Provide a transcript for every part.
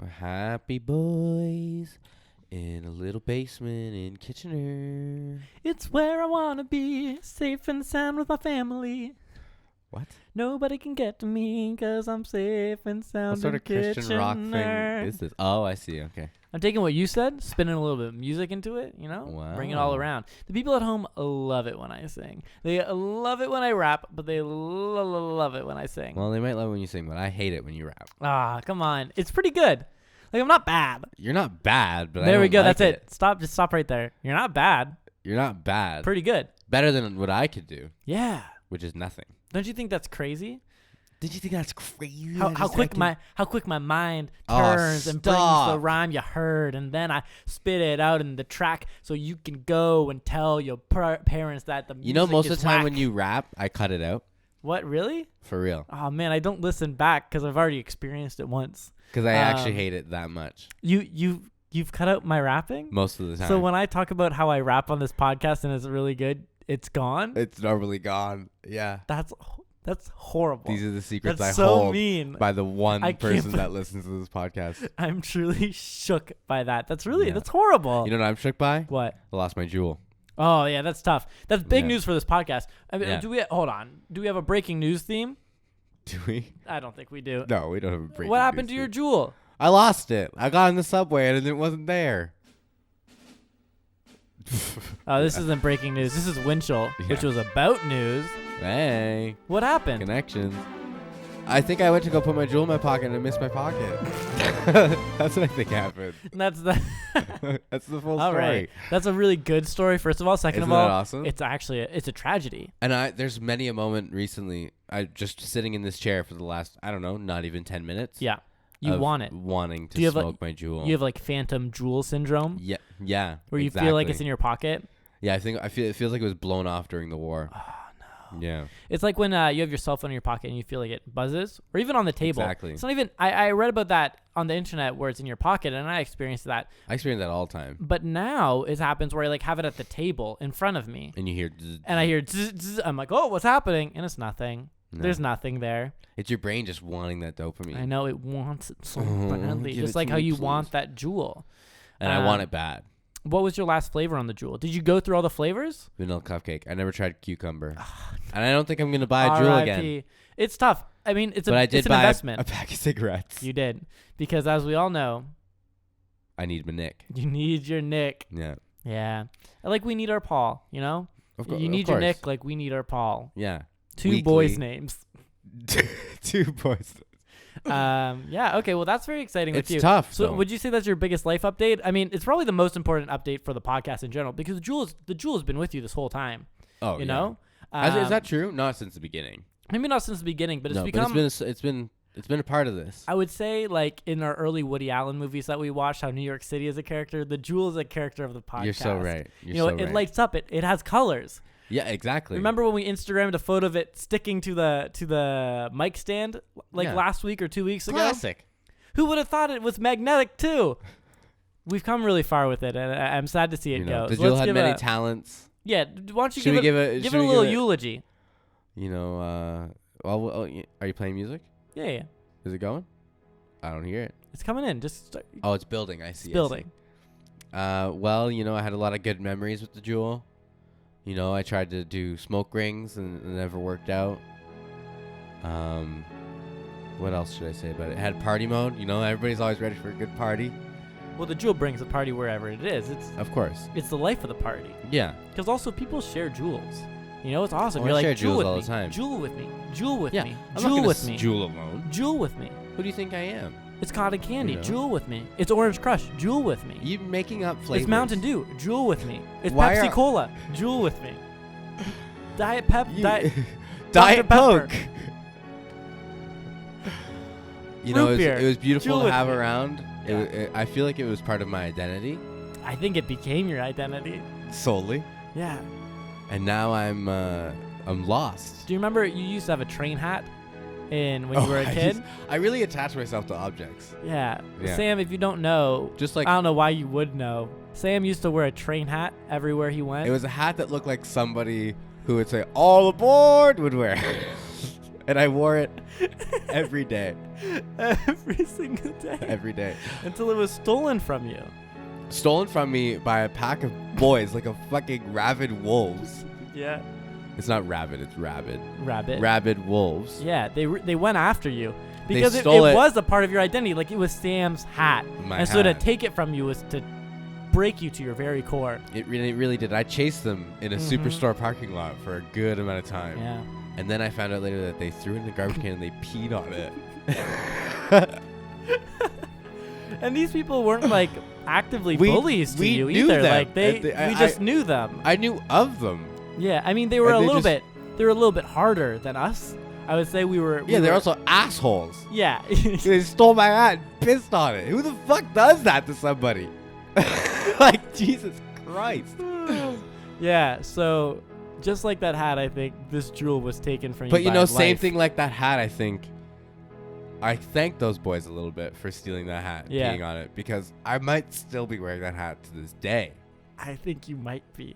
We're happy boys in a little basement in Kitchener. It's where I want to be, safe and sound with my family. What? Nobody can get to me because I'm safe and sound What sort in of Christian rock thing Kitchener. is this? Oh, I see. Okay. I'm taking what you said, spinning a little bit of music into it, you know? Bring it all Wow. around. The people at home love it when I sing. They love it when I rap, but they love it when I sing. Well, they might love when you sing, but I hate it when you rap. Ah, come on. It's pretty good. Like, I'm not bad. You're not bad, but There I we don't go. like That's it. Stop. Just stop right there. You're not bad. You're not bad. Pretty good. Better than what I could do, Yeah. which is nothing. Don't you think that's crazy? Did you think that's crazy? How quick my mind Oh, turns and brings the stop. rhyme you heard, and then I spit it out in the track so you can go and tell your parents that the music You know, most of is the time whack. when you rap, I cut it out. What, really? For real. Oh man, I don't listen back because I've already experienced it once. Because I actually hate it that much. You've cut out my rapping? Most of the time. So when I talk about how I rap on this podcast and it's really good, it's gone? It's normally gone. Yeah. That's horrible. These are the secrets That's I so hold mean. by the one I can't person that listens to this podcast. I'm truly shook by that. That's Yeah. horrible. You know what I'm shook by? What? I lost my jewel. Oh yeah, that's tough. That's big Yeah. news for this podcast. I mean, Yeah. hold on? Do we have a breaking news theme? Do we? I don't think we do. No, we don't have a break. What happened to your jewel? I lost it. I got in the subway and it wasn't there. Oh, this isn't breaking news. This is Winchell, which Yeah. was about news. Hey, What happened? connections. I think I went to go put my jewel in my pocket and I missed my pocket. That's what I think happened. And that's the. That's the full All story. right, that's a really good story. First of all, second Isn't of all, that awesome? it's actually it's a tragedy. And there's many a moment recently. I just sitting in this chair for the last, I don't know, not even 10 minutes. Yeah, you of want it. Wanting Do to you have, smoke my jewel. You have like phantom jewel syndrome, yeah. where you feel like it's in your pocket. Yeah, I feel it feels like it was blown off during the war. Oh no. Yeah. It's like when you have your cell phone in your pocket and you feel like it buzzes, or even on the table. Exactly. It's not even. I read about that on the internet where it's in your pocket, and I experienced that. I experience that all the time. But now it happens where I like have it at the table in front of me, And you hear and I hear zzz, zzz, I'm like, oh, what's happening? And it's nothing. No. There's nothing there. It's your brain just wanting that dopamine. I know it wants it so Oh, badly, give just it like to how me, you please. want that jewel. And I want it bad. What was your last flavor on the jewel? Did you go through all the flavors? Vanilla cupcake. I never tried cucumber. And I don't think I'm going to buy a jewel again. R.I.P. It's tough. I mean, it's But I did it's an buy investment. a pack of cigarettes. You did, because as we all know, I need my Nick. you need your Nick. Yeah. Yeah, like we need our Paul. You know, you need your Nick like we need our Paul. Yeah. Two Weekly. boys' names. Two boys. Yeah. Okay. Well, that's very exciting It's with you. tough. So, though. would you say that's your biggest life update? I mean, it's probably the most important update for the podcast in general because the jewel has been with you this whole time. Oh, You yeah. know, Is that true? Not since the beginning. maybe not since the beginning, but it's No, become. but it's been a part of this. I would say, like in our early Woody Allen movies that we watched, how New York City is a character. The jewel is a character of the podcast. You're so right. You know, it lights up. It has colors. Yeah, exactly. Remember when we Instagrammed a photo of it sticking to the mic stand like Yeah. last week or 2 weeks ago? Classic. Who would have thought it was magnetic too? We've come really far with it, and I'm sad to see it go. The So jewel let's had give many talents. Yeah, why don't you Should we give it should a we little give it- eulogy? You know, are you playing music? Yeah, Is it going? I don't hear it. it's coming in. Just start, Oh, it's building. I see. it's I see. building. Well, I had a lot of good memories with the jewel. I tried to do smoke rings and it never worked out. What else should I say about it? It had party mode. Everybody's always ready for a good party. Well, the jewel brings the party wherever it is. Of course. It's the life of the party. Yeah. Because also people share jewels. It's awesome. Oh, You're I share like, jewel jewels with all me. the time. Jewel with me. Jewel with Yeah. me. I'm not Jewel gonna with me. Jewel alone. Jewel with me. Who do you think I am? It's cotton candy. You know. Jewel with me. It's Orange Crush. Jewel with me. You making up flavors. It's Mountain Dew. Jewel with me. It's Why Pepsi are- Cola. Jewel with me. Diet Pep. Diet Dr. Pepper. Coke. Root beer. It was beautiful Jewel to with have me. around. Yeah. I feel like it was part of my identity I think it became your identity. solely, Yeah. and now I'm lost. Do you remember you used to have a train hat when you were a kid? I really attach myself to objects. Yeah. Yeah. Sam, if you don't know, Just like I don't know why you would know. Sam used to wear a train hat everywhere he went. it was a hat that looked like somebody who would say "All aboard" would wear. And I wore it every day. Every single day. Every day. Until it was stolen from you. Stolen from me by a pack of boys like a fucking rabid wolves. Yeah. It's not rabid, it's rabid. Rabbit. Rabid wolves. Yeah, they went after you. Because it stole it. was a part of your identity. Like, it was Sam's hat. My so to hat. take it from you was to break you to your very core. It really did. I chased them in a superstore parking lot for a good amount of time. Yeah. And then I found out later that they threw it in the garbage can and they peed on it. And these people weren't like actively We bullies to you knew either. them. Like we just knew them. I knew of them. Yeah, I mean they were And a they little just- bit. They were a little bit harder than us. I would say we were. Yeah, they're also assholes. Yeah. They stole my hat and pissed on it. Who the fuck does that to somebody? Like, Jesus Christ. Yeah. So just like that hat, I think this Drool was taken from you. But you by know, life. same thing like that hat, I think. I thank those boys a little bit for stealing that hat and Yeah. peeing on it because I might still be wearing that hat to this day. I think you might be.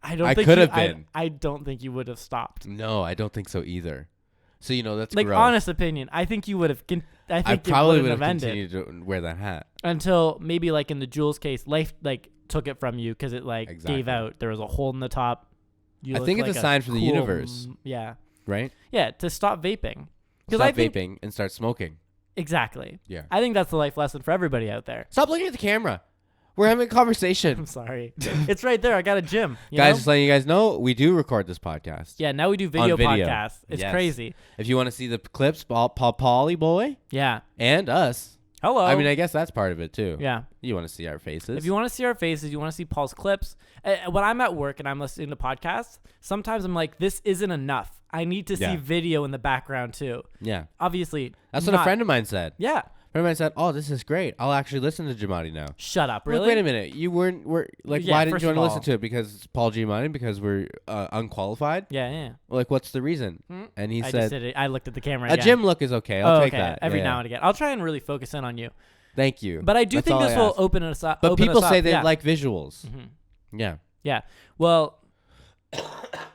I think could you- have been. I don't think you would have stopped. No, I don't think so either. So, you know, that's Like, gross. honest opinion, I think you would have. I think I it probably wouldn't would have ended continued to wear that hat. until maybe like in the Jules case, life like took it from you because it like Exactly. gave out. There was a hole in the top. You I looked think it's like a sign from the cool universe. Yeah. Right? Yeah, to stop vaping. Stop I think vaping and start smoking. exactly. Yeah. I think that's the life lesson for everybody out there. Stop looking at the camera. We're having a conversation. I'm sorry. It's right there. I got a gym. You Guys, know? just letting you guys know, we do record this podcast. Yeah, now we do video video. podcasts. It's Yes. crazy. If you want to see the clips, Polly Boy Yeah. and us. Hello. I mean, I guess that's part of it too. yeah. You want to see our faces. If you want to see our faces, you want to see Paul's clips. When I'm at work and I'm listening to podcasts, sometimes I'm like, this isn't enough. I need to see Yeah. video in the background too. Yeah. Obviously. That's what a friend of mine said. Yeah. A friend of mine said, "Oh, this is great. I'll actually listen to Giamatti now." Shut up. I'm like, Really? wait a minute. You weren't like Yeah, why didn't first you want of to listen all- to it? Because it's Paul Giamatti? Because we're unqualified? Yeah, yeah. Like, what's the reason? And he I just said, did it. I looked at the camera a again. gym look is okay. I'll take okay. that. Every Yeah, now yeah. and again. I'll try and really focus in on you. Thank you. But I do That's think all this I will ask. open us up. But open people us say up. they Yeah. like visuals. Mhm. Yeah. Yeah. Well,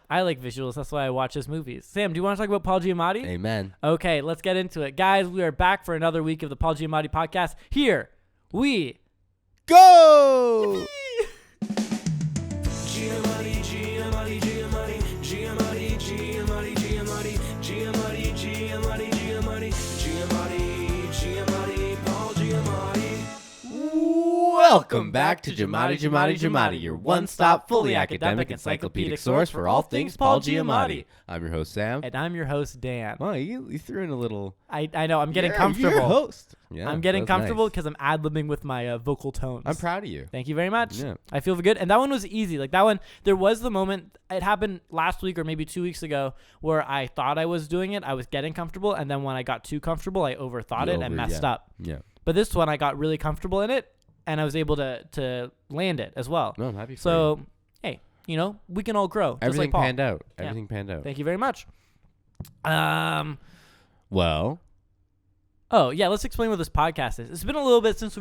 I like visuals. That's why I watch his movies. Sam, do you want to talk about Paul Giamatti? Amen. Okay, let's get into it. Guys, we are back for another week of the Paul Giamatti podcast. Here we Go! Giamatti, Giamatti, Giamatti, Giamatti, Giamatti, Giamatti, Giamatti, Giamatti, Giamatti, Giamatti, Giamatti, Paul Giamatti. Welcome back to Giamatti Giamatti Giamatti, your one-stop, fully academic encyclopedic source for all things Paul Giamatti. I'm your host, Sam. and I'm your host Dan. Wow, you threw in a little... I know I'm getting You're comfortable. host. Yeah, I'm getting that was comfortable nice. because I'm ad-libbing with my vocal tones. I'm proud of you. Thank you very much. Yeah. I feel good. And that one was easy. Like that one, there was the moment, it happened last week or maybe 2 weeks ago where I thought I was doing it. I was getting comfortable. And then when I got too comfortable, I overthought it and messed up. Yeah. But this one, I got really comfortable in it and I was able to land it as well. No, I'm happy for you. So, hey, you know, we can all grow. Just Everything like Paul. panned out. Yeah. Everything panned out. Thank you very much. Well, Oh, yeah, let's explain what this podcast is. It's been a little bit since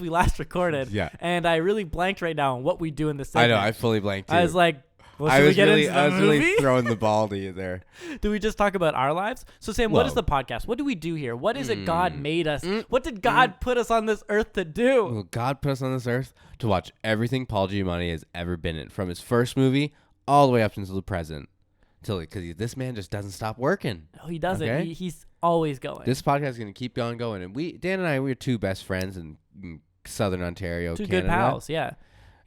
we last recorded. Yeah. And I really blanked right now on what we do in this I segment. know. I fully blanked too. I was like, well, I should was we get really, into the I was movie? really throwing the ball to you there. Do we just talk about our lives? So, Sam, what is Well- the podcast? What do we do here? What is it God made us? What did God put us on this earth to do? Well, God put us on this earth to watch everything Paul Giamatti has ever been in, from his first movie all the way up until the present. Because this man just doesn't stop working. No, he doesn't. Okay. He's always going. This podcast is going to keep on going. And Dan and I, we're two best friends in Southern Ontario, Two Canada. good pals, yeah.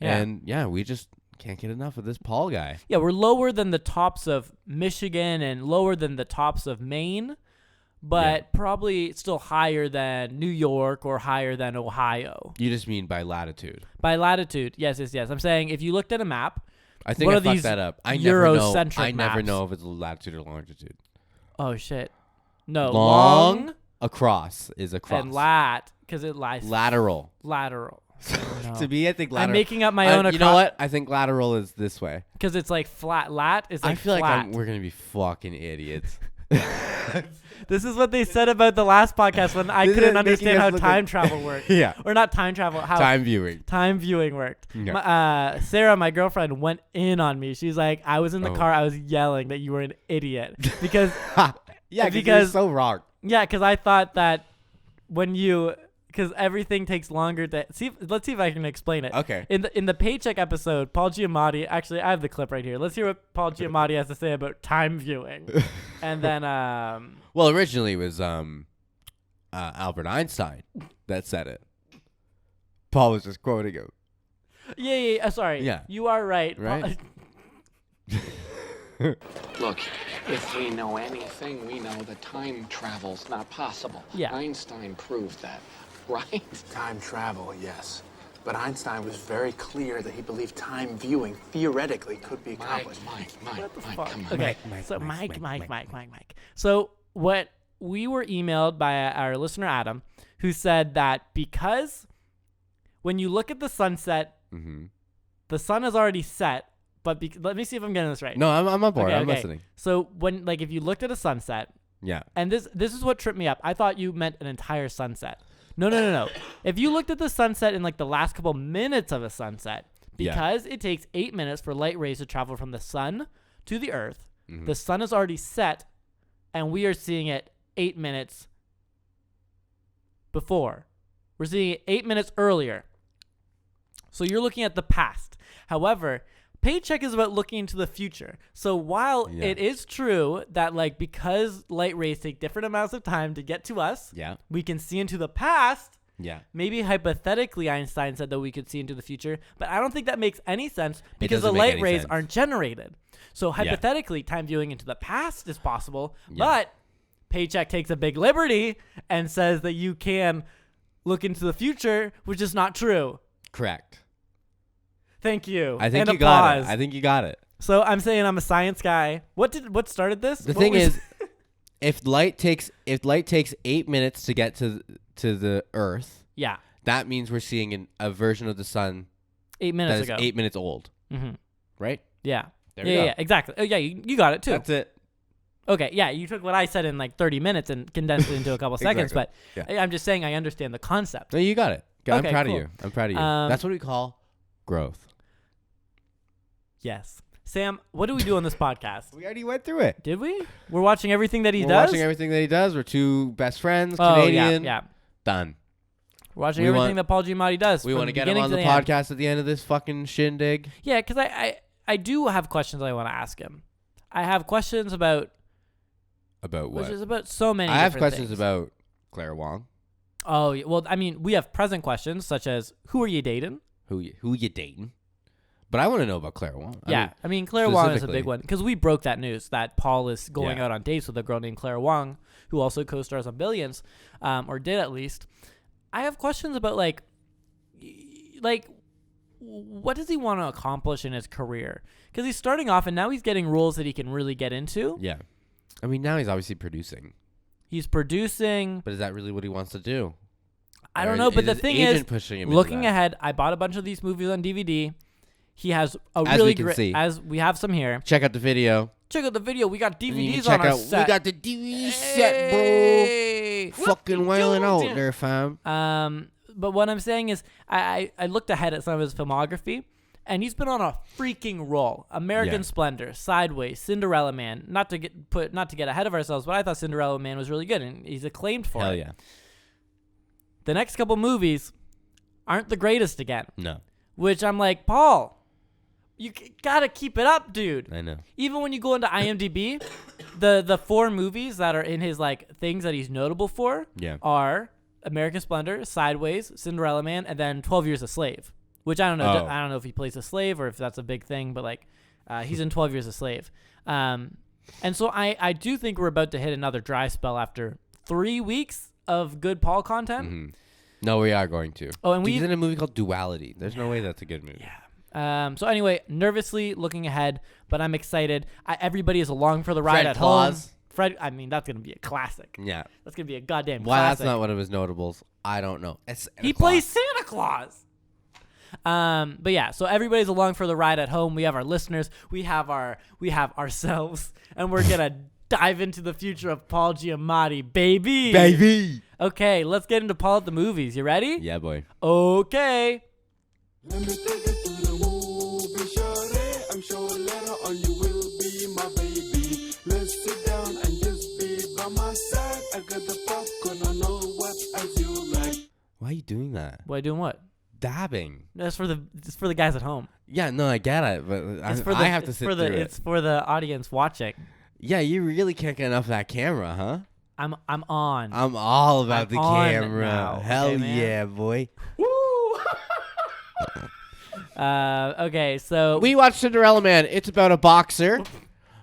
Yeah. And yeah, we just can't get enough of this Paul guy. Yeah, we're lower than the tops of Michigan and lower than the tops of Maine, but probably still higher than New York or higher than Ohio. You just mean by latitude. By latitude, yes. I'm saying if you looked at a map, I think What I are fucked these that up. I never know. Eurocentric I never maps? know if it's latitude or longitude. oh shit, no, Long across is across. and lat because it lies Lateral. lateral. No. To me, I think lateral. I'm making up my own. You know what? I think lateral is this way. Because it's like flat. Lat is like I feel flat. like we're gonna be fucking idiots. This is what they said about the last podcast when I This couldn't is making understand us how look time like- travel worked. Yeah. Or not time travel. How Time viewing. time viewing worked. Yeah. Sarah, my girlfriend, went in on me. She's like, I was in the Oh. car. I was yelling that you were an idiot because Yeah, because because so wrong. Yeah, because I thought that because everything takes longer to see. Let's see if I can explain it. Okay. In the paycheck episode, Paul Giamatti. Actually, I have the clip right here. Let's hear what Paul Giamatti has to say about time viewing, and then Well, originally it was Albert Einstein that said it. Paul was just quoting him. Yeah. Sorry. Yeah. You are right. Right? Look, if we know anything, we know that time travel's not possible. Yeah. Einstein proved that, right? Time travel, yes. But Einstein was very clear that he believed time viewing theoretically could be accomplished. Mike, Fuck. come on. Okay. So Mike. So what we were emailed by our listener Adam, who said that because when you look at the sunset, the sun is already set. But let me see if I'm getting this right. No, I'm on board. Okay, I'm okay. listening. So when if you looked at a sunset, Yeah. and this is what tripped me up. I thought you meant an entire sunset. No. If you looked at the sunset in like the last couple minutes of a sunset, because it takes 8 minutes for light rays to travel from the sun to the earth, the sun is already set, and we are seeing it 8 minutes before. We're seeing it 8 minutes earlier. So you're looking at the past. However, Paycheck is about looking into the future. So while it is true that like because light rays take different amounts of time to get to us, we can see into the past. Yeah. Maybe hypothetically Einstein said that we could see into the future, but I don't think that makes any sense because the doesn't make light any rays sense. aren't generated. So hypothetically, time viewing into the past is possible, but Paycheck takes a big liberty and says that you can look into the future, which is not true. Correct. Thank you. I think And you applause. got it. I think you got it. So I'm saying I'm a science guy. What started this? The What thing was- is, if light takes 8 minutes to get to the Earth, yeah, that means we're seeing a version of the sun 8 minutes that is ago. 8 minutes old, Mm-hmm. right? Yeah. There we go. Yeah, exactly. Oh, yeah, you got it too. That's it. Okay, yeah, you took what I said in like 30 minutes and condensed it into a couple seconds, but Exactly. I'm just saying I understand the concept. No, you got it. I'm Okay, proud cool. of you. I'm proud of you. Um, That's what we call growth. Yes. Sam, what do we do on this podcast? We already went through it. Did we? We're watching everything that he We're does? watching everything that he does. We're two best friends, Oh, Canadian. yeah. Done. We're watching We everything want- that Paul Giamatti does. We from want to the get him beginning on to the end. podcast at the end of this fucking shindig. Yeah, because I do have questions I want to ask him. I have questions about About what? which is about so many I have different questions things. about Claire Wong. Oh, yeah, well, I mean, we have present questions such as who are you dating? Who you dating? But I want to know about Claire Wong. I mean Claire Wong is a specifically. big one because we broke that news that Paul is going Yeah. out on dates with a girl named Claire Wong, who also co-stars on Billions, or did at least. I have questions about like what does he want to accomplish in his career? Because he's starting off and now he's getting roles that he can really get into. Yeah. I mean, now he's obviously producing. He's producing. But is that really what he wants to do? I Or don't know, but is the his thing agent is, pushing him into looking that? ahead, I bought a bunch of these movies on DVD. He has a As really we can great, see. as we have some here. Check out the video. Check out the video. We got And you can DVDs on check our out. set. We got the DVD set, bro. Hey, Fucking wailing out there, fam. But what I'm saying is, I looked ahead at some of his filmography, and he's been on a freaking roll. American Yeah. Splendor, Sideways, Cinderella Man. Not to get ahead of ourselves, but I thought Cinderella Man was really good, and he's acclaimed for Hell it. yeah. The next couple movies aren't the greatest again, No, which I'm like, Paul, you gotta keep it up, dude. I know. Even when you go into IMDb, the 4 movies that are in his like things that he's notable for Yeah. are American Splendor, Sideways, Cinderella Man, and then 12 Years a Slave. Which I don't know. Oh. I don't know if he plays a slave or if that's a big thing, but like he's in 12 Years a Slave. And so I do think we're about to hit another dry spell after 3 weeks of good Paul content. Mm-hmm. No, we are going to. Oh, and he's we in a movie called Duality. There's no way that's a good movie. Yeah. So anyway, nervously looking ahead, but I'm excited. Everybody is along for the ride Fred at Claus. home. Fred, I mean, that's gonna be a classic. Yeah. That's gonna be a goddamn Why classic. that's not one of his notables, I don't know. It's Santa He Claus. plays Santa Claus. But yeah, so everybody's along for the ride at home. We have our listeners, we have ourselves, and we're gonna dive into the future of Paul Giamatti, baby. Baby. Okay, let's get into Paul at the movies. You ready? Yeah, boy. Okay. Let me take you to the movie, shorty. I'm sure later on you will be my baby. Let's sit down and just be by at the popcorn. I know what as you like. Why are you doing that? Why doing what? Dabbing. No, it's for the guys at home. Yeah, no, I get it, but I have to sit through it. It's for the audience watching. Yeah, you really can't get enough of that camera, huh? I'm on. I'm all about the on camera. now, Hell okay, man? yeah, boy. Okay, so We watched Cinderella Man. It's about a boxer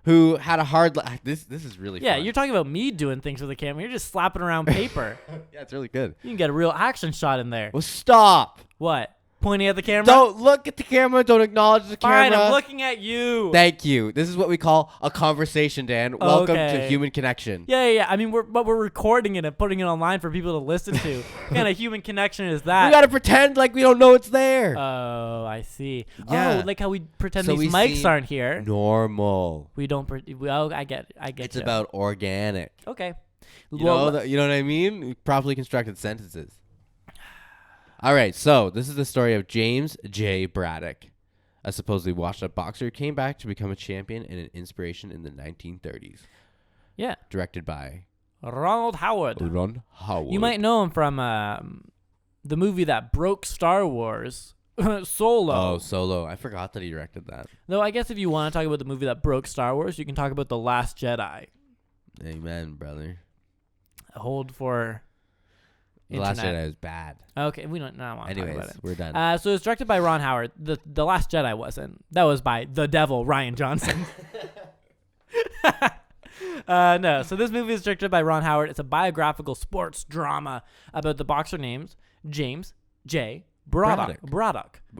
who had a hard this is really yeah, fun. you're talking about me doing things with the camera. You're just slapping around paper. Yeah, it's really good. You can get a real action shot in there. Well, stop. What? Pointing at the camera? Don't look at the camera. Don't acknowledge the Fine, camera. I'm looking at you. Thank you. This is what we call a conversation, Dan. Welcome to Okay. Human Connection. Yeah. I mean, we're recording it and putting it online for people to listen to. What kind of human connection is We that? gotta pretend like we don't know it's there. Oh, I see. Yeah. Oh, like how we pretend So these we mics seem aren't here. Normal. We don't. Well, I get. It's ya. about organic. Okay. You Well, know, you know what I mean? Properly constructed sentences. All right, so this is the story of James J. Braddock, a supposedly washed-up boxer who came back to become a champion and an inspiration in the 1930s. Yeah. Directed by Ronald Howard. Ron Howard. You might know him from the movie that broke Star Wars, Solo. Oh, Solo. I forgot that he directed that. Though I guess if you want to talk about the movie that broke Star Wars, you can talk about The Last Jedi. Amen, brother. Hold for The Last internet. Jedi is bad. Okay, we don't want to talk Anyways, about it. we're done. So it's directed by Ron Howard. The Last Jedi wasn't. That was by the devil, Ryan Johnson. No, so this movie is directed by Ron Howard. It's a biographical sports drama about the boxer named James J. Braddock.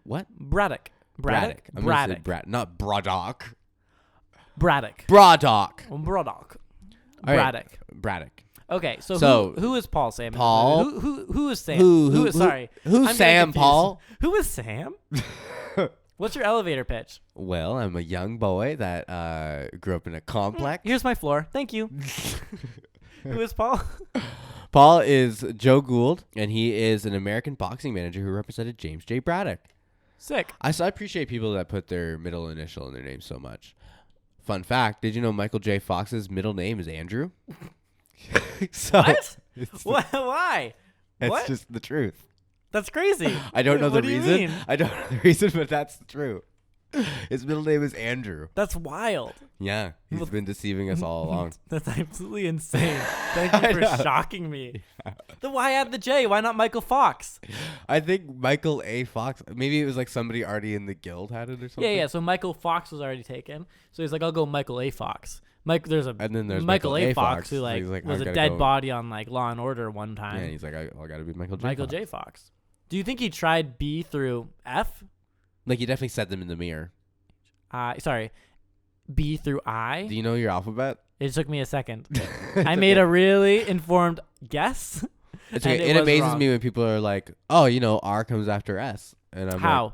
What? Braddock. I'm gonna say not Braddock. Braddock. Braddock. Braddock. All right. Braddock. Braddock. Okay, so, So- who is Paul Sam? Paul? Who is Sam? Who- is sorry? who's I'm getting Sam, confused. Paul? Who is Sam? What's your elevator pitch? Well, I'm a young boy that grew up in a complex. Here's my floor. Thank you. Who is Paul? Paul is Joe Gould, and he is an American boxing manager who represented James J. Braddock. Sick. I appreciate people that put their middle initial in their name so much. Fun fact, did you know Michael J. Fox's middle name is Andrew? So What? It's, Why? it's What? just the truth. That's crazy. I don't know the What do you reason. mean? I don't know the reason, but that's true. His middle name is Andrew. That's wild. Yeah, he's been deceiving us all along. That's absolutely insane. Thank you for know. shocking me. Then why add the J? Why not Michael Fox? I think Michael A. Fox, maybe it was like somebody already in the guild had it or something. Yeah. So Michael Fox was already taken. So he's like, I'll go Michael A. Fox. There's a And then there's Michael A. Fox who so like he's like, was I've a gotta dead go. body on like Law and Order one Yeah, time. he's like, I gotta be Michael J. Michael Fox. J. Fox. Do you think he tried B through F? Like, he definitely said them in the mirror. Sorry, B through I. Do you know your alphabet? It took me a second. I made a really informed guess. It's and okay. It was amazes wrong. me when people are like, oh, R comes after S. And I'm How? like,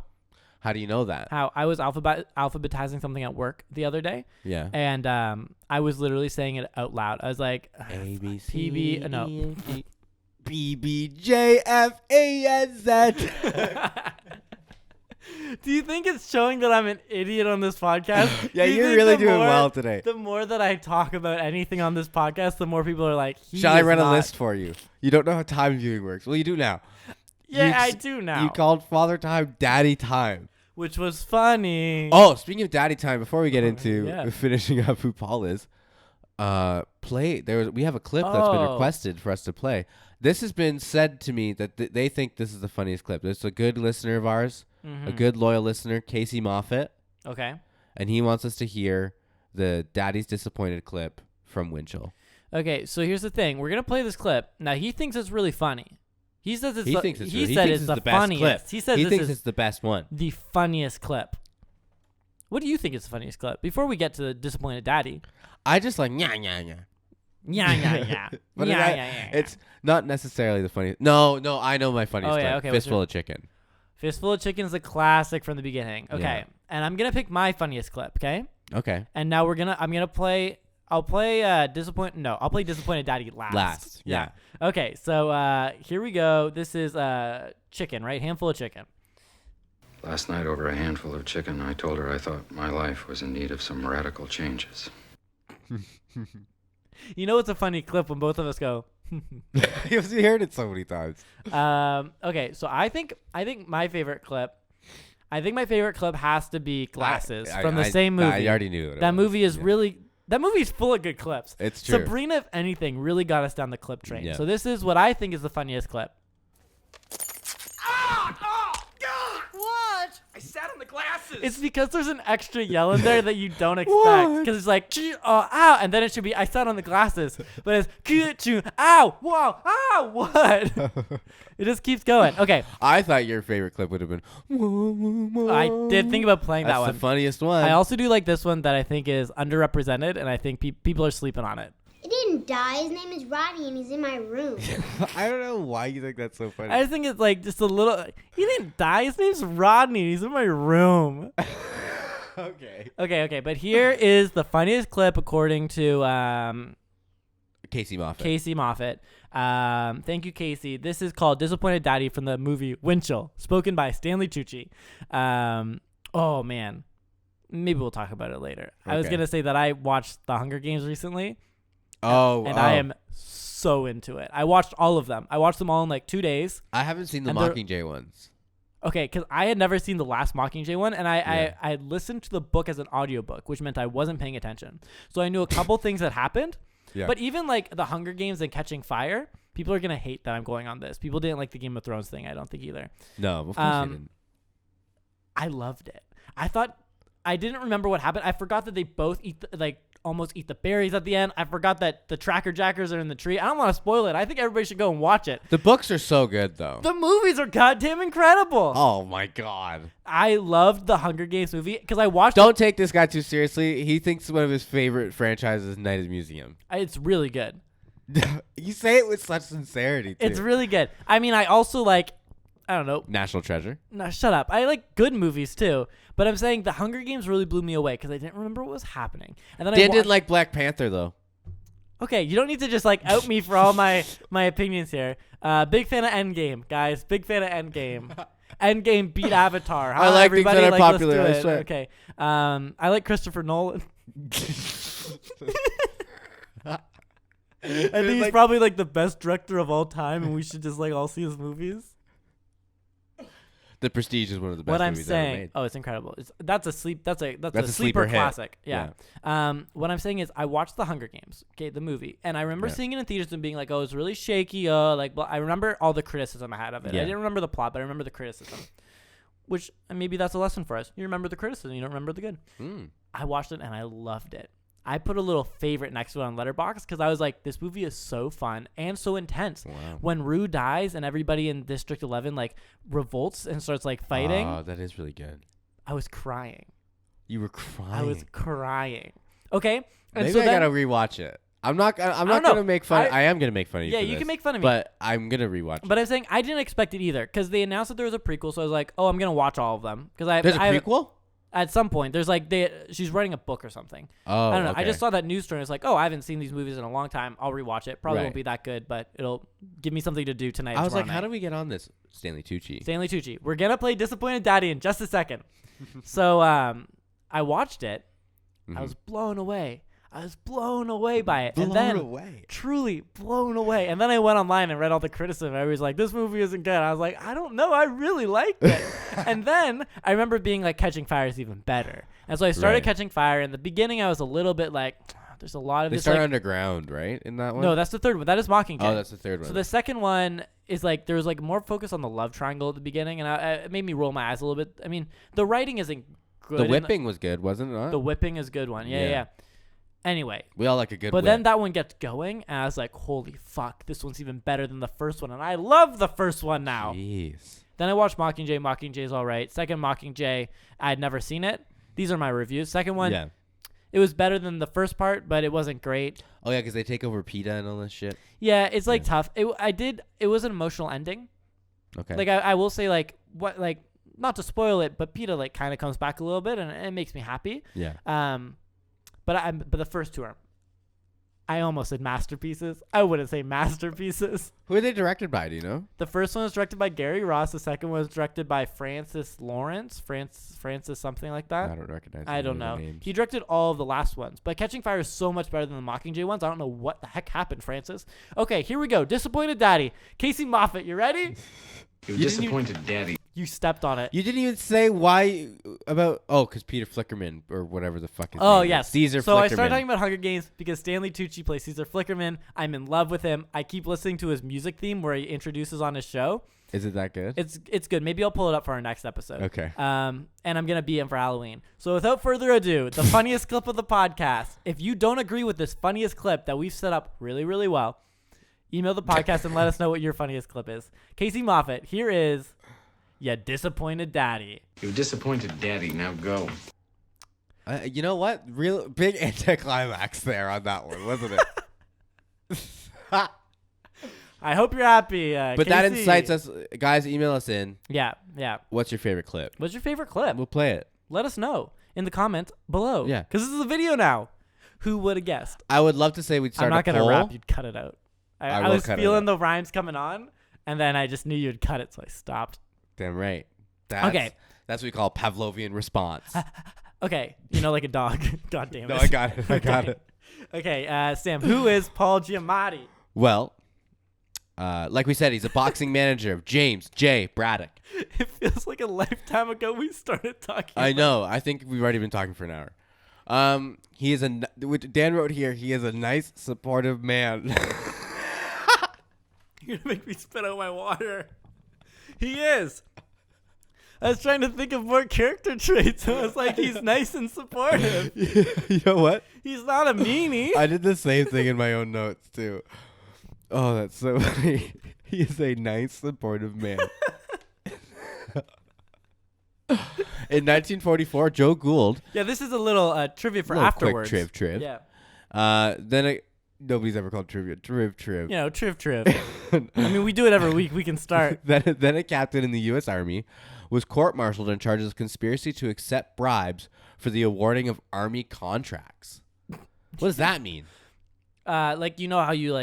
how do you know that? How? I was alphabetizing something at work the other day, Yeah. and I was literally saying it out loud. I was like, A, B, C, PB, no. D, F, G, B, B, J, F, A, N, Z. Do you think it's showing that I'm an idiot on this podcast? Yeah, Do you you're think really the doing more- well today. The more that I talk about anything on this podcast, the more people are like, Shall I run a list for you? You don't know how time viewing works. Well, you do now. Yeah, You I s- do now. You called Father Time Daddy Time. Which was funny. Oh, speaking of Daddy Time, before we get into yeah. finishing up who Paul is, we have a clip that's been Oh. requested for us to play. This has been said to me that they think this is the funniest clip. There's a good listener of ours, a good loyal listener, Casey Moffat, Okay. and he wants us to hear the Daddy's Disappointed clip from Winchell. Okay, so here's the thing. We're going to play this clip. Now, he thinks it's really funny. He says it's He the, thinks it's he really- said thinks it's it's the best funniest. clip. He says He this thinks is it's the best one. the funniest clip. What do you think is the funniest clip? Before we get to the disappointed daddy. I just like yeah. Yeah. But yeah. it's not necessarily the funniest. No, I know my funniest Oh, yeah, clip. okay, what's Fistful your- of Chicken. Fistful of Chicken is a classic from the beginning. Okay. Yeah. And I'm going to pick my funniest clip, okay? Okay. And now I'll play Disappointed Daddy last. Yeah. Okay, so here we go. This is chicken, right? Handful of chicken. Last night, over a handful of chicken, I told her I thought my life was in need of some radical changes. You know it's a funny clip when both of us go, You heard it so many times. Okay, so I think my favorite clip. I think my favorite clip has to be Glasses from the same movie. I already knew it. That movie is really. That movie's full of good clips. It's true. Sabrina, if anything, really got us down the clip train. Yeah. So this is what I think is the funniest clip. What? I sat on the glasses. It's because there's an extra yell in there that you don't expect. Because it's like, ow, and then it should be, I sat on the glasses. But it's, ow, wow, ow, what? It just keeps going. Okay. I thought your favorite clip would have been. I did think about playing That's that one. the funniest one. I also do like this one that I think is underrepresented, and I think people are sleeping on it. He didn't die. His name is Rodney, and he's in my room. I don't know why you think that's so funny. I just think it's like just a little. He didn't die. His name's Rodney. He's in my room. Okay. Okay. But here is the funniest clip according to Casey Moffat. Casey Moffat. Thank you, Casey. This is called "Disappointed Daddy" from the movie Winchell, spoken by Stanley Tucci. Oh man, maybe we'll talk about it later. I was Okay. gonna say that I watched The Hunger Games recently. And I am so into it. I watched all of them. I watched them all in like 2 days. I haven't seen the and they're- Mockingjay ones. Okay, because I had never seen the last Mockingjay one, and I listened to the book as an audiobook, which meant I wasn't paying attention. So I knew a couple things that happened. Yeah. But even like The Hunger Games and Catching Fire, people are going to hate that I'm going on this. People didn't like the Game of Thrones thing, I don't think either. No, of course you didn't. I loved it. I didn't remember what happened. I forgot that they both almost eat the berries at the end. I forgot that the Tracker Jackers are in the tree. I don't want to spoil it. I think everybody should go and watch it. The books are so good, though. The movies are goddamn incredible. Oh, my God. I loved the Hunger Games movie because I watched Don't take this guy too seriously. He thinks one of his favorite franchises is Night at the Museum. It's really good. You say it with such sincerity, too. It's really good. I mean, I also like, I don't know. National Treasure. No, shut up. I like good movies too. But I'm saying the Hunger Games really blew me away because I didn't remember what was happening. And then I Dan watched, didn't like Black Panther, though. Okay, you don't need to just like out me for all my opinions here. Big fan of Endgame, guys. Big fan of Endgame. Endgame beat Avatar. I like things that are Let's popular, do I it. swear. Okay. I like Christopher Nolan. I think he's probably like the best director of all time, and we should just like all see his movies. The Prestige is one of the best What I'm movies ever saying, made. that's incredible. That's a a sleeper sleeper hit. classic. Yeah. What I'm saying is, I watched The Hunger Games, okay, the movie, and I remember Yeah. seeing it in theaters and being like, "Oh, it's really shaky." I remember all the criticism I had of it. Yeah. I didn't remember the plot, but I remember the criticism. Which maybe that's a lesson for us. You remember the criticism, you don't remember the good. I watched it and I loved it. I put a little favorite next to it on Letterboxd because I was like, this movie is so fun and so intense. Wow. When Rue dies and everybody in District 11 like revolts and starts like fighting, Oh, that is really good. I was crying. You were crying. I was crying. Okay. And Maybe so I then, gotta rewatch it. I'm not don't gonna know. make fun. I I am gonna make fun of you. Yeah, for you this, can make fun of me. but I'm gonna rewatch it. But I'm saying I didn't expect it either because they announced that there was a prequel. So I was like, oh, I'm gonna watch all of them because There's a prequel. At some point, there's like she's writing a book or something. Oh, I don't know. okay. I just saw that news story. It's like, oh, I haven't seen these movies in a long time. I'll rewatch it. Probably Right. won't be that good, but it'll give me something to do tonight. I was like, tomorrow how night. do we get on this? Stanley Tucci. Stanley Tucci. We're gonna play Disappointed Daddy in just a second. So I watched it. I was blown away. I was blown away by it. and then truly blown away. And then I went online and read all the criticism. Everybody's like, this movie isn't good. I was like, I don't know. I really liked it. And then I remember being like, Catching Fire is even better. And so I started Right. Catching Fire. In the beginning, I was a little bit like, there's a lot of They this. start Like, underground, right? In that one. no, that's the third one. That is Mockingjay. Oh, that's the third one. So the second one is like there was like more focus on the love triangle at the beginning, and it made me roll my eyes a little bit. I mean, the writing isn't good. the and whipping was good, wasn't it? the whipping is a good one. Yeah. Yeah. Anyway, We all like a good. but whip. then that one gets going, and I was like, holy fuck, this one's even better than the first one, and I love the first one now. Jeez. Then I watched Mockingjay. Mockingjay's all right. Second Mockingjay, I had never seen it. These are my reviews. Second one, Yeah. it was better than the first part, but it wasn't great. Oh yeah, because they take over PETA and all this shit. Yeah, it's like tough. It was an emotional ending. Okay. Like I will say like not to spoil it, but PETA like kind of comes back a little bit and it makes me happy. yeah. But the first two are I almost said masterpieces. I wouldn't say masterpieces. Who are they directed by? Do you know? The first one was directed by Gary Ross. The second one was directed by Francis Lawrence. Francis something like that. I don't recognize. I don't know. He directed all of the last ones. But Catching Fire is so much better than the Mockingjay ones. I don't know what the heck happened, Francis. Okay, here we go. Disappointed Daddy. Casey Moffat, you ready? You disappointed Daddy. You stepped on it. You didn't even say why about. Oh, because Peter Flickerman or whatever the fuck his Oh, name is. yes. Caesar So Flickerman. I started talking about Hunger Games because Stanley Tucci plays Caesar Flickerman. I'm in love with him. I keep listening to his music theme where he introduces on his show. Is it that good? It's good. Maybe I'll pull it up for our next episode. Okay. And I'm going to be in for Halloween. So without further ado, the funniest clip of the podcast. If you don't agree with this funniest clip that we've set up really, really well, email the podcast and let us know what your funniest clip is. Casey Moffat, here is Ya Disappointed Daddy. You disappointed Daddy. Now go. You know what? Real big anticlimax there on that one, wasn't it? I hope you're happy. But that Casey. incites us, guys. Email us in. Yeah. What's your favorite clip? What's your favorite clip? We'll play it. Let us know in the comments below. Yeah. Because this is a video now. Who would have guessed? I would love to say we'd start I'm not a going to poll. rap. You'd cut it out. I will was cut it feeling out. the rhymes coming on, and then I just knew you'd cut it, so I stopped. Damn right. That's, Okay. That's what we call Pavlovian response. Okay. Like a dog. God damn it. No, I got it. I got it. Okay, Sam, who is Paul Giamatti? Well, like we said, he's a boxing manager of James J. Braddock. It feels like a lifetime ago we started talking. I know. I think we've already been talking for an hour. He is Dan wrote here, he is a nice, supportive man. You're going to make me spit out my water. He is. I was trying to think of more character traits. I was like, he's nice and supportive. You know what? He's not a meanie. I did the same thing in my own notes, too. Oh, that's so funny. He is a nice, supportive man. In 1944, Joe Gould. Yeah, this is a little trivia for Little afterwards. quick triv. Yeah. Nobody's ever called trivia. Triv. Triv. I mean, we do it every week. We can start. Then a captain in the U.S. Army was court-martialed on charges of conspiracy to accept bribes for the awarding of Army contracts. What does that mean? Like, you know how you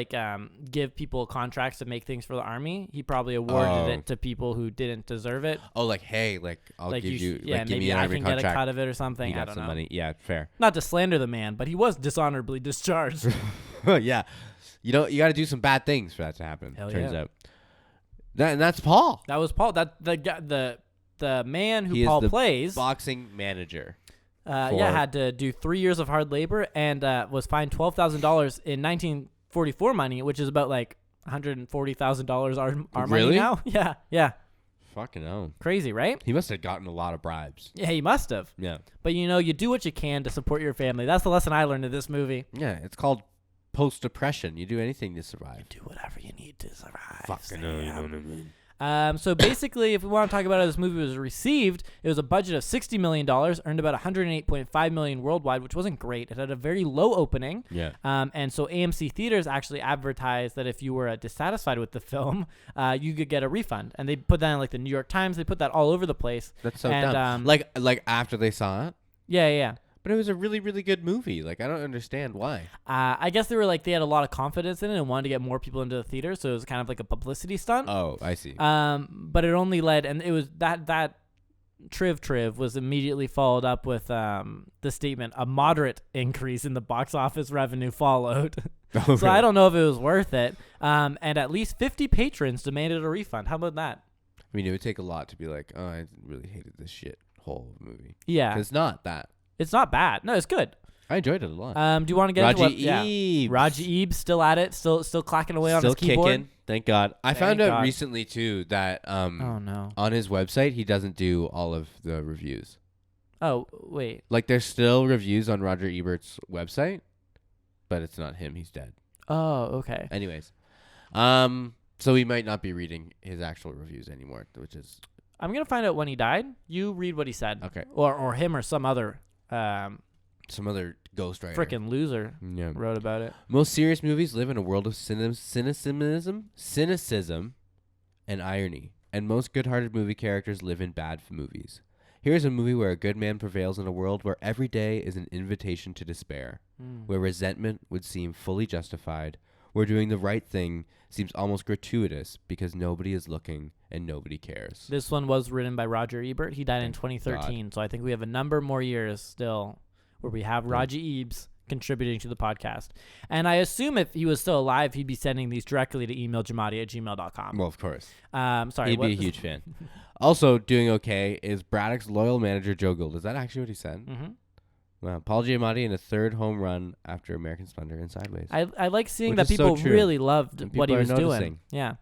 give people contracts to make things for the army? He probably awarded it to people who didn't deserve it. Oh, like, hey, I'll give you, yeah, give me maybe an I Army can contract. get a cut of it or something. You I got don't some know. money. Yeah, fair. Not to slander the man, but he was dishonorably discharged. Yeah. You got to do some bad things for that to happen. Hell turns yeah. out. And that's Paul. That was Paul. That the man who He is Paul the plays. boxing manager. Had to do 3 years of hard labor and was fined $12,000 in 1944 money, which is about like $140,000 our money Really? now. Yeah. Fucking hell. Crazy, right? He must have gotten a lot of bribes. Yeah, he must have. Yeah. But you do what you can to support your family. That's the lesson I learned in this movie. Yeah, it's called post-depression. You do anything to survive. Do whatever you need to survive. Fucking hell, you know what I mean? So basically, if we want to talk about how this movie was received, it was a budget of $60 million, earned about $108.5 million worldwide, which wasn't great. It had a very low opening. Yeah. And so AMC theaters actually advertised that if you were dissatisfied with the film, you could get a refund. And they put that in like the New York Times. They put that all over the place. That's so And, dumb. Like after they saw it? Yeah. But it was a really, really good movie. I don't understand why. I guess they had a lot of confidence in it and wanted to get more people into the theater, so it was kind of like a publicity stunt. Oh, I see. But it only led, and it was that triv was immediately followed up with the statement, a moderate increase in the box office revenue followed. Oh, So I don't know if it was worth it. And at least 50 patrons demanded a refund. How about that? I mean, it would take a lot to be like, oh, I really hated this shit whole movie. Yeah. It's not that. It's not bad. No, it's good. I enjoyed it a lot. Do you want to get into what? Raji Yeah. Eves. Raji Eves still at it, still clacking away on Still his keyboard. kicking. Thank God. I Thank found out God. recently, too, that Oh no. on his website, he doesn't do all of the reviews. Oh wait. There's still reviews on Roger Ebert's website, but it's not him. He's dead. Oh okay. Anyways. So we might not be reading his actual reviews anymore, which is... I'm gonna find out when he died. You read what he said. Okay. Or him or some other Some other ghostwriter. frickin' loser Yeah. wrote about it. Most serious movies live in a world of cynicism, and irony. And most good-hearted movie characters live in bad movies. Here's a movie where a good man prevails in a world where every day is an invitation to despair, where resentment would seem fully justified, where doing the right thing seems almost gratuitous because nobody is looking and nobody cares. This one was written by Roger Ebert. He died in 2013, so I think we have a number more years still where we have Roger Ebes contributing to the podcast. And I assume if he was still alive, he'd be sending these directly to emailgiamatti@gmail.com. Well, of course. Sorry. He'd be a huge fan. Also doing okay is Braddock's loyal manager, Joe Gould. Is that actually what he said? Mm-hmm. Wow. Paul Giamatti in a third home run after American Splendor and Sideways. I like seeing Which that is so people true. really loved And what he people are was doing. noticing. Yeah.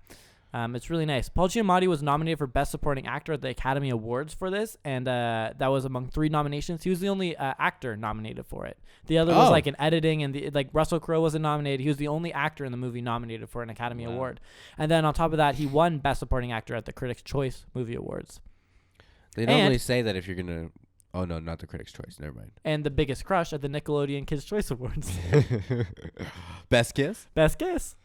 It's really nice. Paul Giamatti was nominated for Best Supporting Actor at the Academy Awards for this, and that was among 3 nominations. He was the only actor nominated for it. The other was like an editing, and Russell Crowe wasn't nominated. He was the only actor in the movie nominated for an Academy Award. And then on top of that, he won Best Supporting Actor at the Critics' Choice Movie Awards. They normally say that if you're going to... Oh, no, not the Critics' Choice. Never mind. And the biggest crush at the Nickelodeon Kids' Choice Awards. Best Kiss? Best kiss.